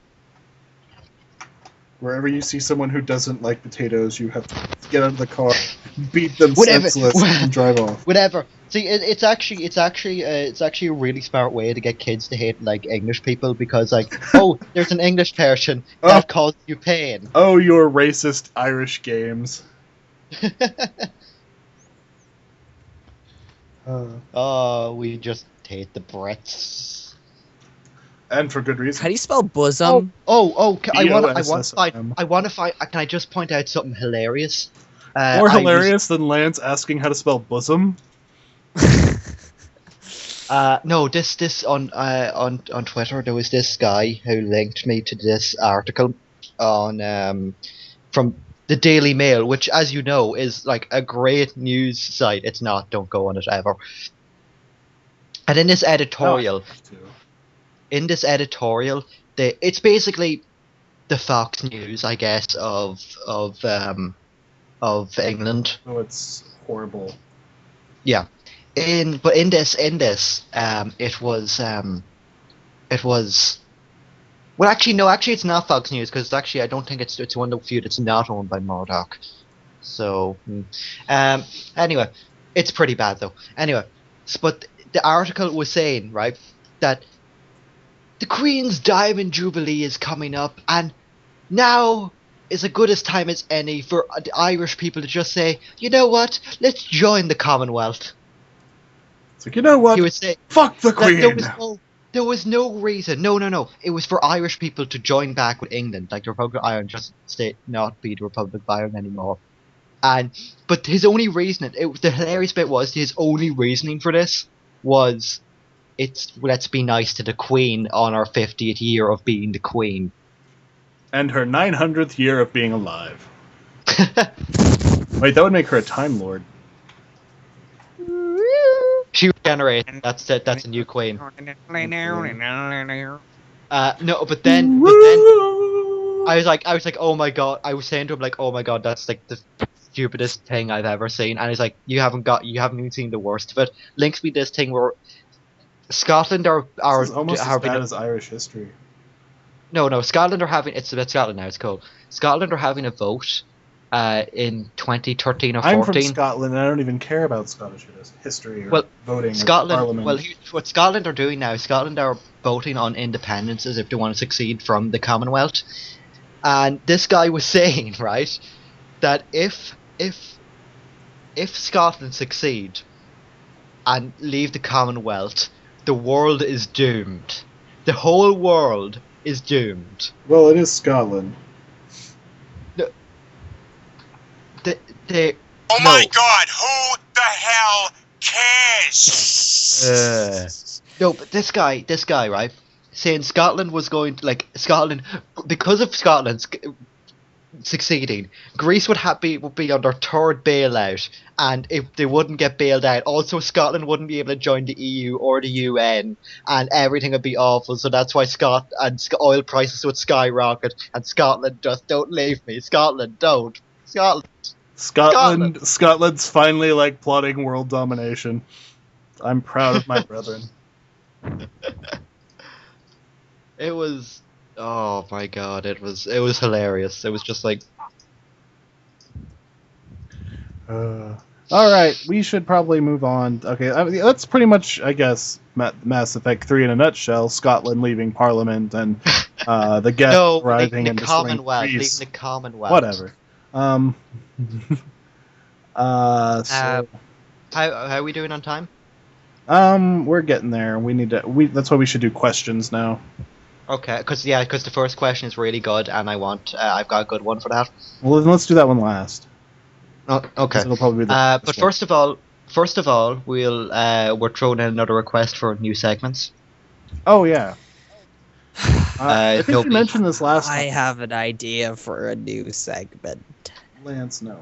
Wherever you see someone who doesn't like potatoes, you have to get out of the car, beat them Whatever. senseless, and drive off. Whatever. See, it's actually a really smart way to get kids to hate like English people because like, oh, there's an English person that caused you pain. Oh, your racist Irish games. Oh, we just hate the Brits. And for good reason. How do you spell bosom? I want to BOSSM. find. Can I just point out something hilarious? More hilarious than Lance asking how to spell bosom. No, this on Twitter there was this guy who linked me to this article on from the Daily Mail, which, as you know, is like a great news site. It's not. Don't go on it ever. And in this editorial, it's basically the Fox News, I guess, of England. Oh, it's horrible. Yeah. In this, it was. Well, actually, no. Actually, it's not Fox News because actually, I don't think it's one of the few that's not owned by Murdoch. So, anyway, it's pretty bad though. Anyway, but the article was saying right that the Queen's Diamond Jubilee is coming up, and now is as good a time as any for the Irish people to just say, you know what, let's join the Commonwealth. It's like, you know what? He would say, fuck the like, Queen! there was no reason. No. It was for Irish people to join back with England, like the Republic of Ireland, just not be the Republic of Ireland anymore. But his only reasoning, the hilarious bit was his only reasoning for this was, let's be nice to the Queen on our 50th year of being the Queen. And her 900th year of being alive. Wait, that would make her a Time Lord. She regenerated. That's it. That's a new Queen. No, but then I was like, oh my god. I was saying to him like, oh my god, that's like the stupidest thing I've ever seen. And he's like, you haven't even seen the worst of it. Links me this thing where Scotland are This is almost as bad as Irish history. No, Scotland are having, it's about Scotland now, it's cool. Scotland are having a vote in 2013 or 14. I'm from Scotland and I don't even care about Scottish history or voting or parliament. Well, what Scotland are doing now, Scotland are voting on independence as if they want to succeed from the Commonwealth. And this guy was saying, right, that if Scotland succeed and leave the Commonwealth, the world is doomed. The whole world is doomed. Well, it is Scotland. Oh my god, who the hell cares? No, but this guy, right, saying Scotland was going to, like, Scotland, because of Scotland succeeding, Greece would be on their third bailout, and if they wouldn't get bailed out, also Scotland wouldn't be able to join the EU or the UN, and everything would be awful. So that's why oil prices would skyrocket, and Scotland just don't leave me. Scotland, don't. Scotland's finally like plotting world domination. I'm proud of my brethren. It was, oh my god, it was hilarious. It was just like, all right, we should probably move on. Okay, that's pretty much, I guess, Mass Effect 3 in a nutshell. Scotland leaving Parliament and the guests arriving and destroying Greece. Leaving the Commonwealth. Whatever. So how are we doing on time? We're getting there. That's why we should do questions now. Okay, because the first question is really good, and I've got a good one for that. Well, then let's do that one last. Oh, okay. It'll probably be the but first of all, we're throwing in another request for new segments. Oh yeah. I think Toby. you mentioned this last I time. have an idea for a new segment. Lance, no.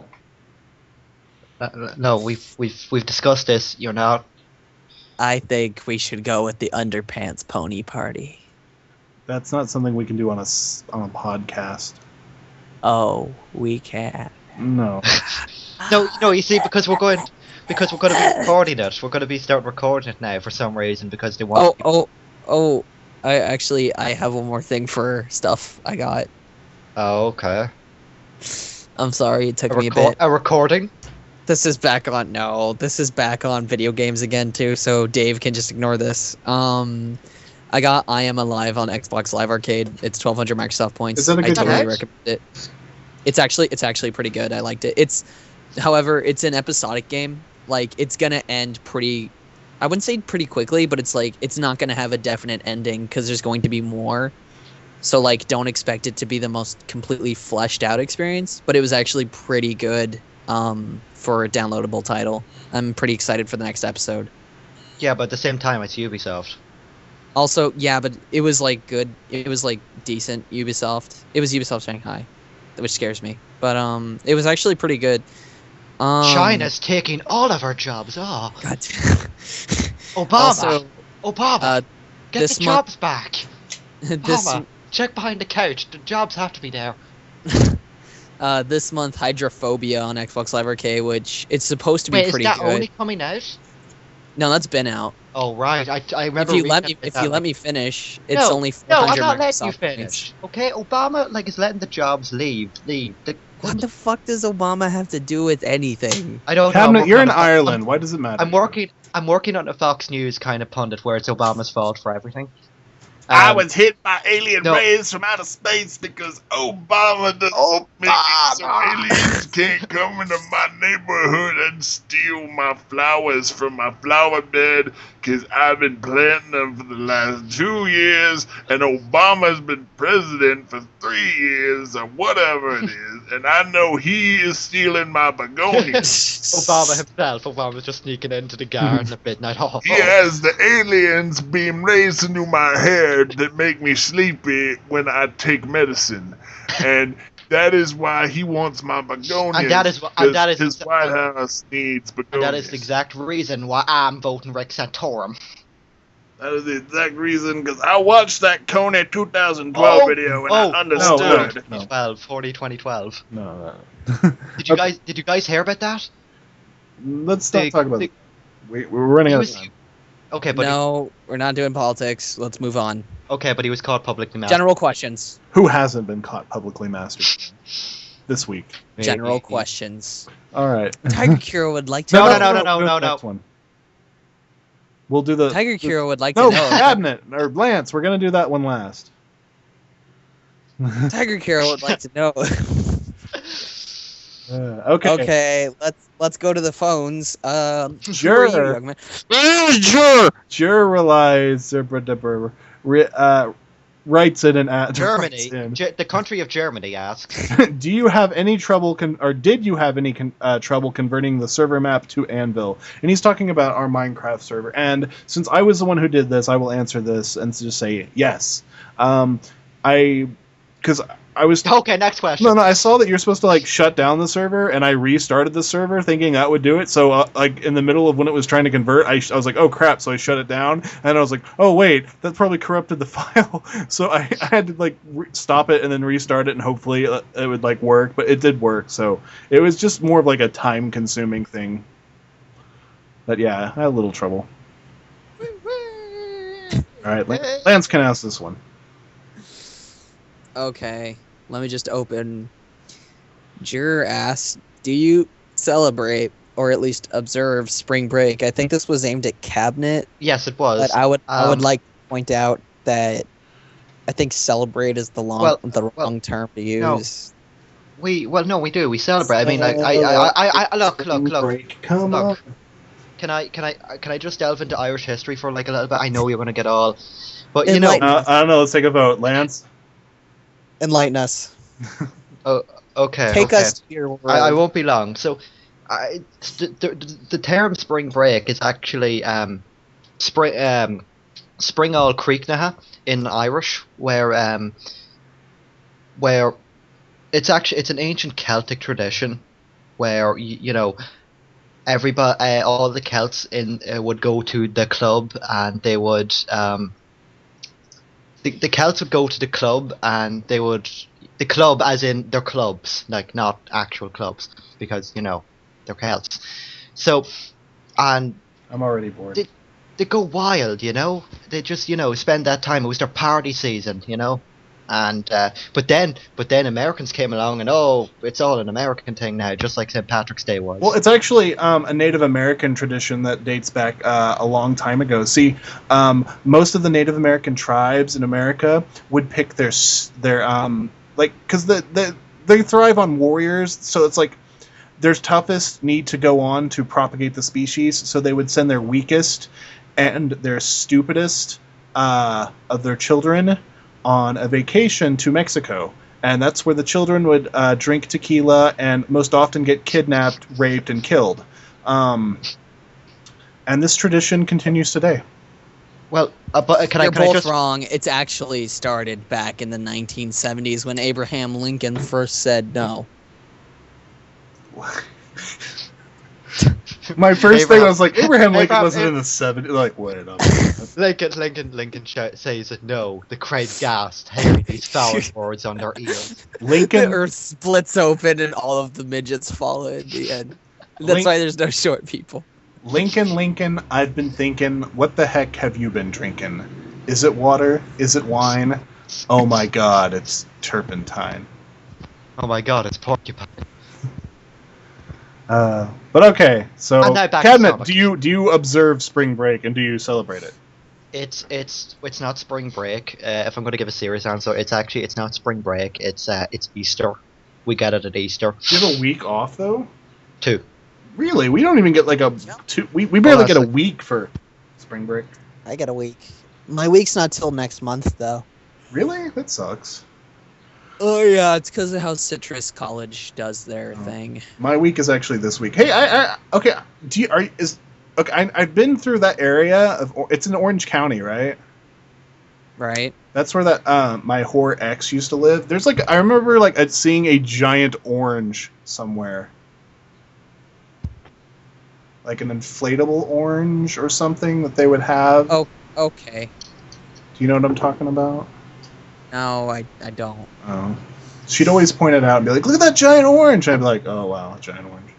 No, we've discussed this. You're not. I think we should go with the underpants pony party. That's not something we can do on a podcast. Oh, we can. No. No. You see, because we're going to be recording it. We're going to be starting recording it now for some reason because they want. Oh! I have one more thing for stuff I got. Oh, okay. I'm sorry, it took me a bit. A recording. This is back on. No, this is back on video games again too. So Dave can just ignore this. I got I Am Alive on Xbox Live Arcade. It's 1,200 Microsoft points. Is that a good I totally game? recommend it. It's actually pretty good. I liked it. However, it's an episodic game. Like it's gonna end pretty. I wouldn't say pretty quickly, but it's like it's not gonna have a definite ending because there's going to be more. So like, don't expect it to be the most completely fleshed out experience. But it was actually pretty good. For a downloadable title. I'm pretty excited for the next episode. Yeah, but at the same time, it's Ubisoft. Also, yeah, but it was like good. It was like decent Ubisoft. It was Ubisoft Shanghai, which scares me. But it was actually pretty good. China's taking all of our jobs. Oh, God. Obama. Also, Obama, get this the jobs back. this Obama, check behind the couch. The jobs have to be there. this month, Hydrophobia on Xbox Live Arcade, which it's supposed to be Wait, pretty is that good. only coming out? No, that's been out. Oh right, I remember. If you reading let me finish, it's No, only No, 400 I'm not letting Microsoft you finish. Okay, Obama is letting the jobs leave. What the fuck does Obama have to do with anything? I don't know. Cabinet, you're in Ireland. Why does it matter? I'm working on a Fox News kind of pundit where it's Obama's fault for everything. I was hit by alien no. rays from outer space because Obama doesn't make it so aliens can't come into my neighborhood and steal my flowers from my flower bed because I've been planting them for the last 2 years and Obama's been president for 3 years or whatever it is, and I know he is stealing my begonias. Obama's just sneaking into the garden at midnight. Oh, He has the aliens being raised into my hair that make me sleepy when I take medicine, and that is why he wants my begonias. And that is his White House needs begonias. And that is the exact reason why I'm voting Rick Santorum. That is the exact reason, because I watched that Kone 2012 video and I understood. No. 2012. No. Did you guys hear about that? Let's not talk about it. We're running out of time. Okay, but No, we're not doing politics. Let's move on. but he was caught publicly masturbate. General questions. Who hasn't been caught publicly masturbating this week? General questions. All right. Tiger Cure would like to No, know. no. Next one. We'll do the Tiger Cure would like No, to know. Cabinet or Lance. We're gonna do that one last. Tiger Cure would like to know. Okay. Okay, let's go to the phones. Sure. Who are you, young man? Jur relies writes in an Germany, the country of Germany asks. Do you have any trouble did you have any trouble converting the server map to Anvil? And he's talking about our Minecraft server. And since I was the one who did this, I will answer this and just say yes. Because I was Okay, next question. No, I saw that you're supposed to like shut down the server, and I restarted the server thinking that would do it. So like in the middle of when it was trying to convert, I was like, oh crap! So I shut it down, and I was like, oh wait, that probably corrupted the file. So I had to like stop it and then restart it, and hopefully it would like work. But it did work. So it was just more of like a time-consuming thing. But yeah, I had a little trouble. All right, Lance can ask this one. Okay, let me just open. Juror asks, do you celebrate or at least observe spring break? I think this was aimed at Cabinet, Yes, it was. but I would like to point out that I think celebrate is the wrong term to use. We do. We celebrate. I mean, I look. Come on. Can I just delve into Irish history for like a little bit? I know you're gonna get all, but you Enlighten know. I don't know. Let's take a vote, Lance. Enlighten us. Oh, okay. Take okay. us to your world. I won't be long. So, the term spring break is actually spring. Spring All Creeknaha in Irish, where it's an ancient Celtic tradition where you know everybody, all the Celts in would go to the club, and they would the Celts would go to the club, and the club as in their clubs, like not actual clubs, because you know they're Celts. So, and I'm already bored. they go wild, you know. They just spend that time. It was their party season, you know. And but then Americans came along, and it's all an American thing now, just like St. Patrick's Day was. Well, it's actually a Native American tradition that dates back a long time ago. See, most of the Native American tribes in America would pick their like, because they thrive on warriors, so it's like their toughest need to go on to propagate the species, so they would send their weakest and their stupidest of their children on a vacation to Mexico. And that's where the children would drink tequila and most often get kidnapped, raped, and killed. And this tradition continues today. Well, but You're both wrong. It's actually started back in the 1970s when Abraham Lincoln first said no. My first thing, I was like, Abraham Lincoln wasn't in the 70s. Like, wait up. Lincoln says that no. The crowd gasped, hearing these foul words on their ears. The earth splits open and all of the midgets fall in the end. That's why there's no short people. Lincoln, I've been thinking, what the heck have you been drinking? Is it water? Is it wine? Oh my god, it's turpentine. Oh my god, it's porcupine. But okay, so Cabinet, to do you observe spring break and do you celebrate it? It's not spring break. If I'm going to give a serious answer, it's not spring break. It's Easter. We get it at Easter. Do you have a week off though? 2. Really? We don't even get like a 2. We barely get a week for spring break. I get a week. My week's not till next month though. Really? That sucks. Oh yeah, it's because of how Citrus College does their thing. My week is actually this week. Hey, okay. I've been through that area of. It's in Orange County, right? Right. That's where that my whore ex used to live. There's like I remember like seeing a giant orange somewhere, like an inflatable orange or something that they would have. Oh, okay. Do you know what I'm talking about? No, I don't. Oh. She'd always point it out and be like, look at that giant orange. I'd be like, oh, wow, a giant orange.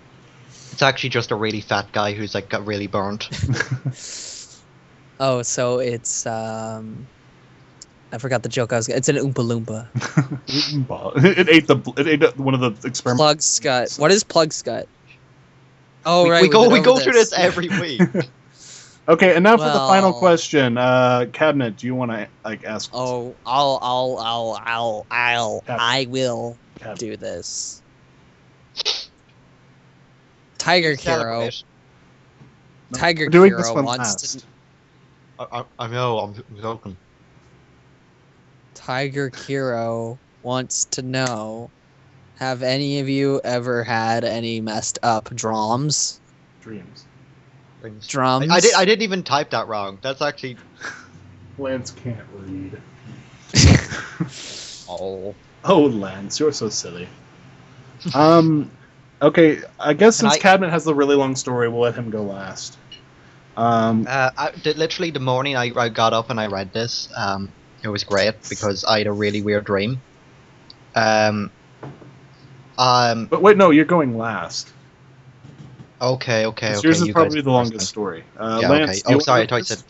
It's actually just a really fat guy who's like got really burnt. Oh, so it's, I forgot the joke I was it's an Oompa Loompa. It ate one of the experiments. Plug Scut. What is Plug Scut? Oh, we right. We go through this every week. Okay, and now for the final question. Cabinet, do you want to ask? Oh, I will do this. Tiger Hero. Tiger Hero wants to. I know. I'm joking. Tiger Hero wants to know: have any of you ever had any messed up drums? Dreams. Drums. I didn't even type that wrong. That's actually. Lance can't read. Oh, Lance, you're so silly. Okay, I guess since Cabinet has the really long story, we'll let him go last. Literally the morning I got up and I read this, it was great because I had a really weird dream. But wait, no, you're going last. Okay. Yours is probably the longest story. Lance, okay. Oh, sorry, I thought you said.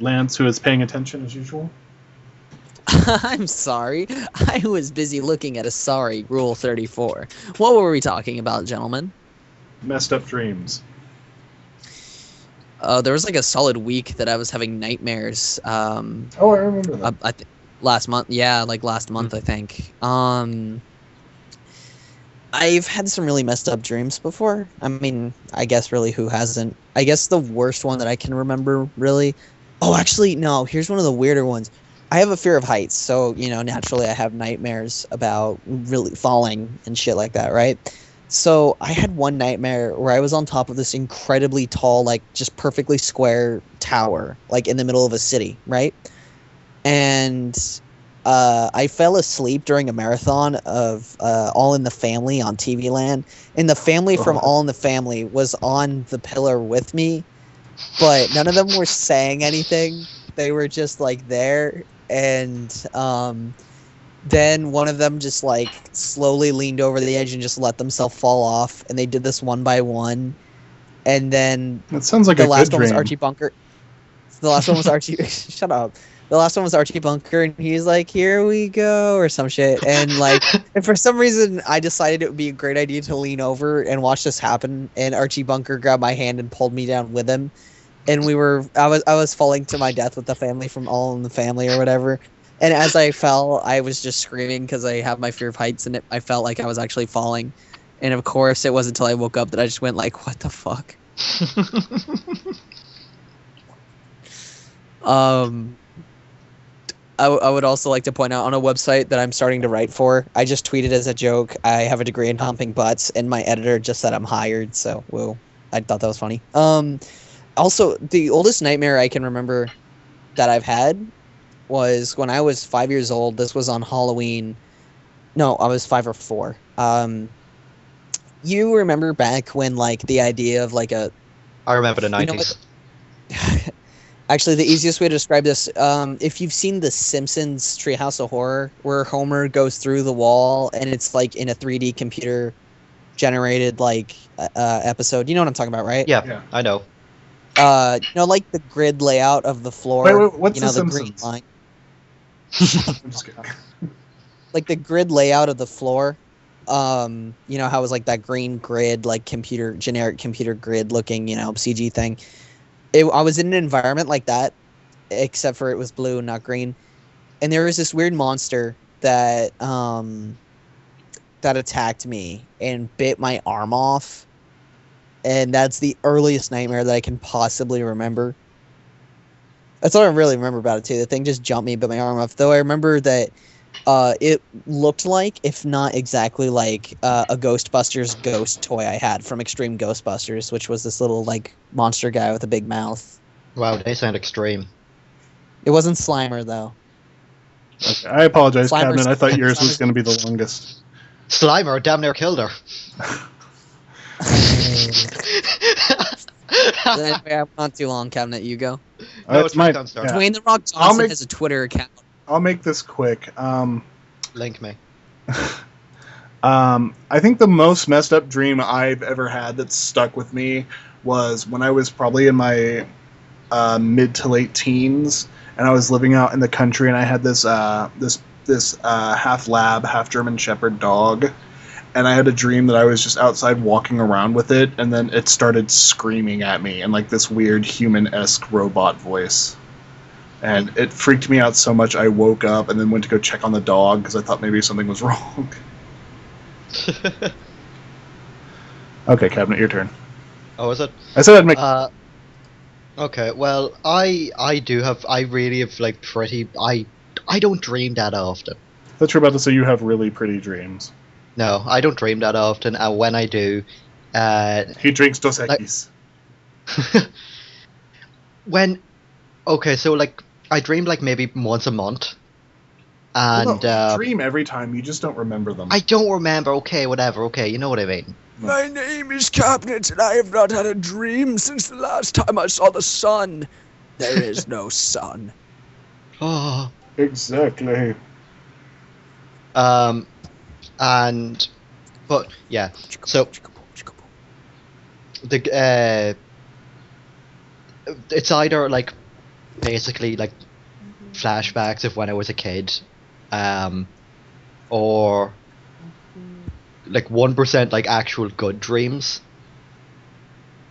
Lance, who is paying attention as usual. I'm sorry. I was busy looking at Rule 34. What were we talking about, gentlemen? Messed up dreams. There was like a solid week that I was having nightmares. I remember that. Last month. Yeah, like last month, I think. I've had some really messed up dreams before. I mean, I guess really who hasn't? I guess the worst one that I can remember, really. Oh, actually, no. Here's one of the weirder ones. I have a fear of heights, so, naturally I have nightmares about really falling and shit like that, right? So I had one nightmare where I was on top of this incredibly tall, like just perfectly square tower, like in the middle of a city, right? And I fell asleep during a marathon of All in the Family on TV Land, and the family from All in the Family was on the pillar with me, but none of them were saying anything. They were just like there, and then one of them just like slowly leaned over the edge and just let themselves fall off, and they did this one by one. And then That sounds like the a last good one was dream. Archie Bunker. The last one was Archie. Shut up. The last one was Archie Bunker, and he's like, "Here we go," or some shit. And like, and for some reason, I decided it would be a great idea to lean over and watch this happen. And Archie Bunker grabbed my hand and pulled me down with him. And I was falling to my death with the family from All in the Family or whatever. And as I fell, I was just screaming because I have my fear of heights, and I felt like I was actually falling. And of course, it wasn't until I woke up that I just went like, "What the fuck?" I would also like to point out on a website that I'm starting to write for, I just tweeted as a joke, I have a degree in humping butts, and my editor just said I'm hired, so whoa. I thought that was funny. Also, the oldest nightmare I can remember that I've had was when I was 5 years old. This was on Halloween. No, I was 5 or 4. You remember back when, like, the idea of, like, a... I remember the You know 90s. Actually, the easiest way to describe this, if you've seen The Simpsons Treehouse of Horror, where Homer goes through the wall, and it's, like, in a 3D computer-generated, like, episode. You know what I'm talking about, right? Yeah, I know. You know, like, the grid layout of the floor. Wait, what's you know, The the green Simpsons? line. I'm just kidding. Like, the grid layout of the floor. You know how it was, like, that green grid, like, generic computer grid looking, you know, CG thing. I was in an environment like that, except for it was blue, not green. And there was this weird monster that attacked me and bit my arm off. And that's the earliest nightmare that I can possibly remember. That's all I really remember about it, too. The thing just jumped me, bit my arm off. Though I remember that it looked like, if not exactly like, a Ghostbusters ghost toy I had from Extreme Ghostbusters, which was this little, like, monster guy with a big mouth. Wow, they sound extreme. It wasn't Slimer, though. Okay, I apologize, Slimer's- Cabinet. I thought yours was Slimer's- going to be the longest. Slimer damn near killed her. Anyway, I'm not too long, Cabinet. You go. No, it's my turn, sir. yeah. Dwayne The Rock I'll Johnson make- has a Twitter account. I'll make this quick. Link me. I think the most messed up dream I've ever had that stuck with me was when I was probably in my mid to late teens, and I was living out in the country, and I had this half lab, half German Shepherd dog, and I had a dream that I was just outside walking around with it, and then it started screaming at me in like this weird human-esque robot voice. And it freaked me out so much I woke up and then went to go check on the dog because I thought maybe something was wrong. Okay, Cabinet, your turn. Oh, is it? I said I'd make... Okay, well, I really have, like, I don't dream that often. I thought you were about to say you have really pretty dreams. No, I don't dream that often, and when I do, He drinks Dos Equis. okay, so, like, I dream, like, maybe once a month, and, you dream every time, you just don't remember them. I don't remember, okay, whatever, okay, you know what I mean. My name is Cabinet, and I have not had a dream since the last time I saw the sun. There is no sun. Oh. Exactly. But, yeah, so, it's either, like, basically, like, flashbacks of when I was a kid, or, like, 1%, like, actual good dreams,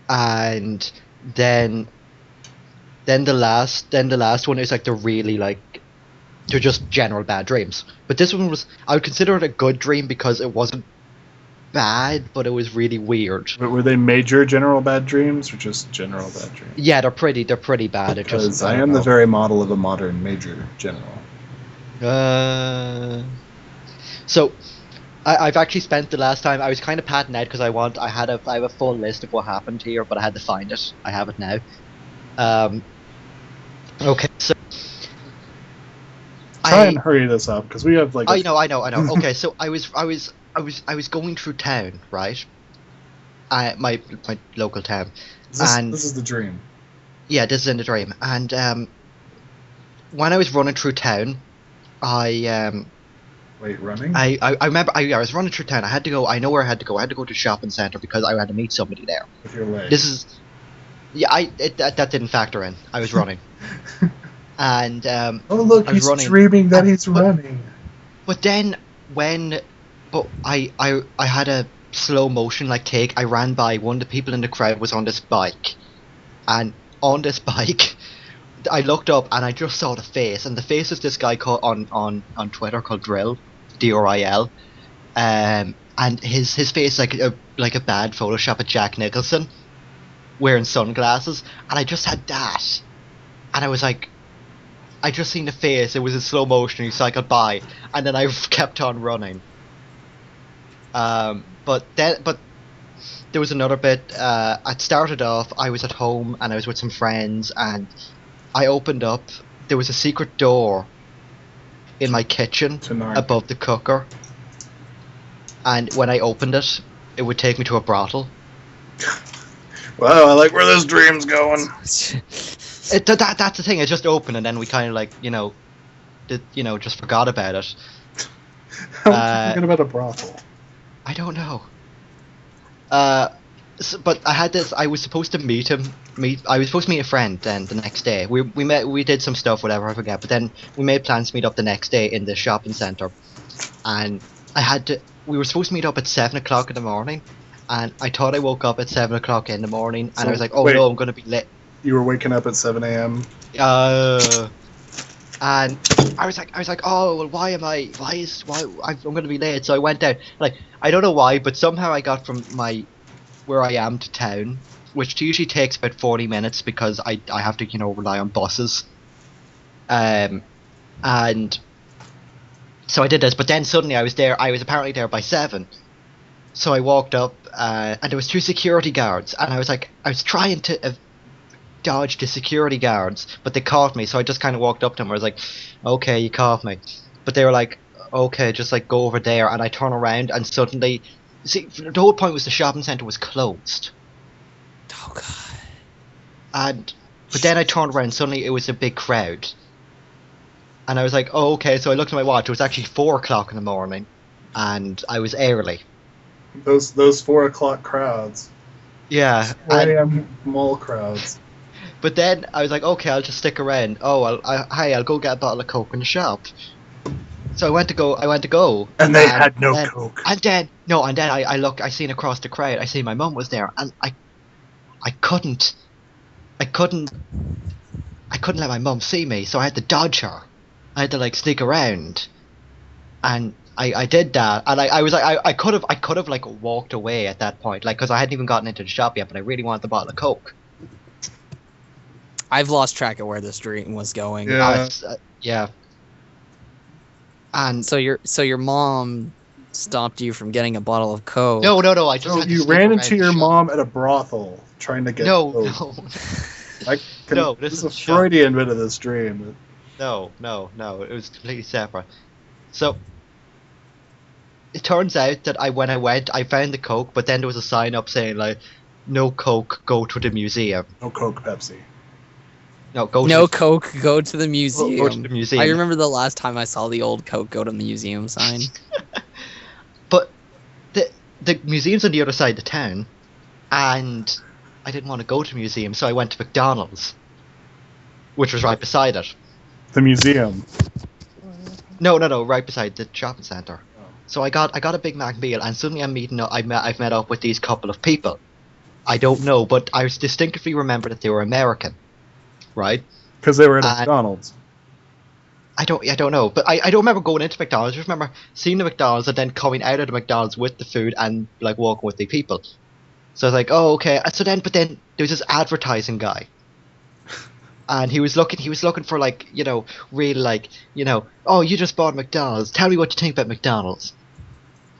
and then the last one is, like, the really, like, they're just general bad dreams. But this one I would consider it a good dream because it wasn't bad, but it was really weird. But were they major general bad dreams or just general bad dreams? Yeah, they're pretty bad. It Because just I am the very model of a modern major general. So, I've actually spent the last time. I was kind of patting out because I have a full list of what happened here, but I had to find it. I have it now. Okay, so Try and hurry this up because we have like. I know. Okay, so I was going through town, right? My local town. This is the dream. Yeah, this is in the dream. And when I was running through town, Wait, running? I remember I was running through town. I had to go. I know where I had to go. I had to go to a shopping centre because I had to meet somebody there. With your leg. This is, yeah. That didn't factor in. I was running, and oh look, he's running, dreaming that he's running. But then I had a slow motion take. I ran by one of the people in the crowd was on this bike, and on this bike. I looked up and I just saw the face, and the face is this guy called on Twitter called Drill, DRIL, and his face like a bad Photoshop of Jack Nicholson, wearing sunglasses, and I just had that, and I was like, I just seen the face. It was in slow motion. He cycled by, and then I kept on running. But there was another bit. It started off. I was at home and I was with some friends and. I opened up. There was a secret door in my kitchen above the cooker, and when I opened it, it would take me to a brothel. Wow, I like where this dream's going. That's the thing. It just opened, and then we kind of just forgot about it. How did you forget about a brothel? I don't know. But I had this. I was supposed to meet him. I was supposed to meet a friend then the next day. We met. We did some stuff, whatever, I forget. But then we made plans to meet up the next day in the shopping centre, and I had to. We were supposed to meet up at 7 o'clock in the morning, and I thought I woke up at 7 o'clock in the morning, and I was like, "Oh no, I'm gonna be late." You were waking up at 7 a.m. And I was like, "Oh well, why I'm gonna be late?" So I went down. I don't know why, but somehow I got from where I am to town, which usually takes about 40 minutes because I have to rely on buses, and so I did this. But then suddenly I was apparently there by 7, so I walked up and there was 2 security guards, and I was trying to dodge the security guards, but they caught me. So I just kind of walked up to them. I was like, "Okay, you caught me," but they were like, "Okay, just go over there," and I turn around and suddenly. See, the whole point was the shopping centre was closed. Oh god. But then I turned around and suddenly it was a big crowd. And I was like, oh, okay, so I looked at my watch, it was actually 4 o'clock in the morning, and I was early. Those 4 o'clock crowds. Yeah. 4 a.m. mall crowds. But then I was like, okay, I'll just stick around. Oh, I'll go get a bottle of Coke in the shop. So I went to go. And they had no Coke. And then I seen across the crowd, I seen my mum was there, and I couldn't let my mum see me, so I had to dodge her. I had to sneak around. And I did that, and I was like, I could have walked away at that point, because I hadn't even gotten into the shop yet, but I really wanted the bottle of Coke. I've lost track of where this dream was going. Yeah. Yeah. And so your mom stopped you from getting a bottle of Coke. No. I just had to you ran into your mom at a brothel trying to get Coke. No. This is a Freudian bit of this dream. No. It was completely separate. So it turns out that when I went, I found the Coke, but then there was a sign up saying no Coke, go to the museum. No Coke, Pepsi. Coke, go to the museum. Go to the museum. I remember the last time I saw the old Coke, go to the museum sign. But the museum's on the other side of the town, and I didn't want to go to the museum, so I went to McDonald's, which was right beside it. The museum? No, right beside the shopping centre. Oh. So I got a Big Mac meal, and suddenly I've met up with these couple of people. I don't know, but I distinctly remember that they were American. Right? Because they were at McDonald's. I don't know, but I don't remember going into McDonald's. I just remember seeing the McDonald's and then coming out of the McDonald's with the food and walking with the people. So I was like, oh, okay. But then there was this advertising guy, and he was looking for really oh, you just bought McDonald's. Tell me what you think about McDonald's.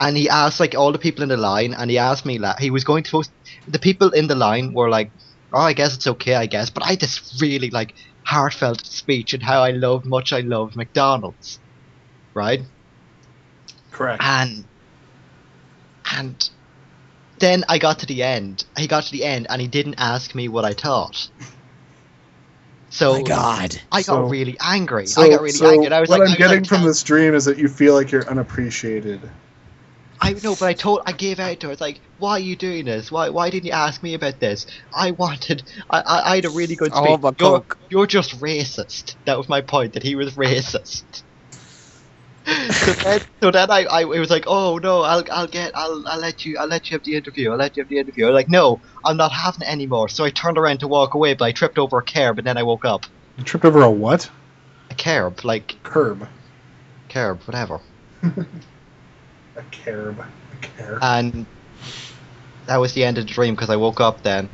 and he asked like all the people in the line, and he asked me that he was going to post. The people in the line were like, "Oh, I guess it's okay, I guess." But I had this really like heartfelt speech and how much I loved McDonald's, right? Correct. And then I got to the end. He got to the end, and he didn't ask me what I thought. So My God. I So- got really angry. So, I got really so angry. I was what like, I'm I was getting like, from this dream is that you feel like you're unappreciated. I know, but I gave out to her. It's like, why are you doing this? Why didn't you ask me about this? I had a really good speech. Oh, but Coke. You're just racist. That was my point. That he was racist. so then I it was like, oh no, I'll let you have the interview. I'll let you have the interview. I'm like, no, I'm not having it anymore. So I turned around to walk away, but I tripped over a curb, and then I woke up. You tripped over a what? A curb, like Curb. curb, whatever. A curb. A curb. And that was the end of the dream because I woke up then.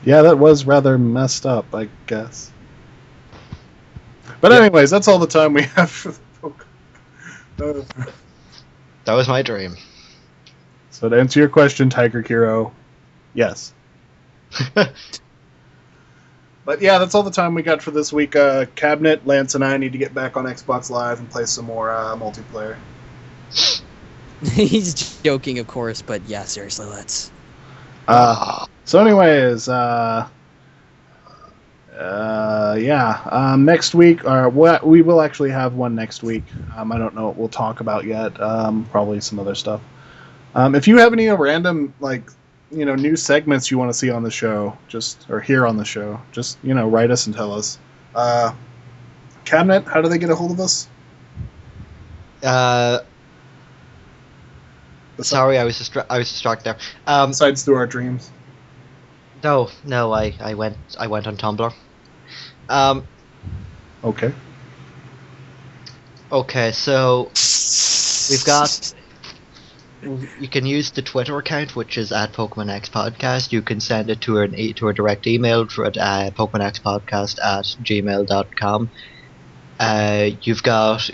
Yeah, that was rather messed up, I guess. But Yeah. anyways, that's all the time we have for the book. That was my dream. So to answer your question, Tiger Kiro, yes. But yeah, that's all the time we got for this week. Cabinet, Lance, and I need to get back on Xbox Live and play some more multiplayer. He's joking, of course, but yeah, seriously, let's. So anyways, next week, we will actually have one next week. I don't know what we'll talk about yet. Probably some other stuff. If you have any random, new segments you want to see on the show, or hear on the show, just, write us and tell us. Cabinet, how do they get a hold of us? Sorry, I was distracted there. Besides through our dreams. No, I went on Tumblr. Okay. Okay, so we've got. You can use the Twitter account, which is at Pokemon X Podcast. You can send it to a direct email at PokemonXPodcast@gmail.com.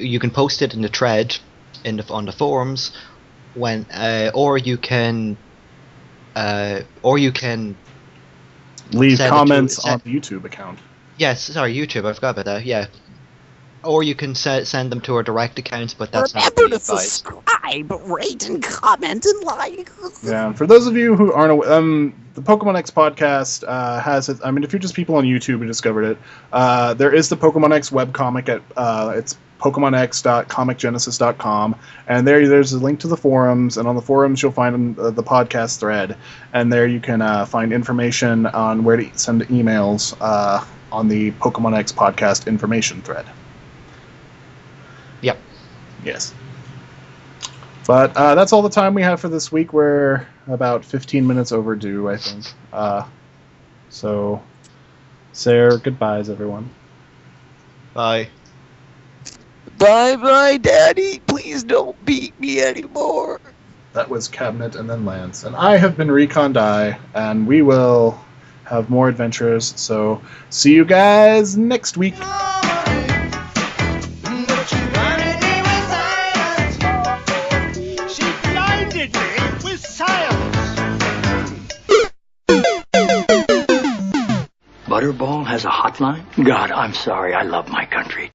You can post it in the thread on the forums or you can Leave send it comments to- on the YouTube account. Yes, sorry, YouTube. I forgot about that. Yeah, or you can send them to our direct accounts, but that's not Remember really to advised. subscribe, rate, and comment, and like. Yeah, and for those of you who aren't aware, the Pokemon X podcast has it. I mean, if you're just people on YouTube who discovered it, there is the Pokemon X webcomic at it's PokemonX.comicgenesis.com, and there's a link to the forums, and on the forums you'll find the podcast thread, and there you can find information on where to send emails on the Pokemon X podcast information thread. Yep. Yes. But that's all the time we have for this week. We're about 15 minutes overdue, I think. So, say our goodbyes, everyone. Bye. Bye-bye, Daddy. Please don't beat me anymore. That was Cabinet and then Lance. And I have been Recon Die, and we will have more adventures. So, see you guys next week. Butterball has a hotline? God, I'm sorry. I love my country.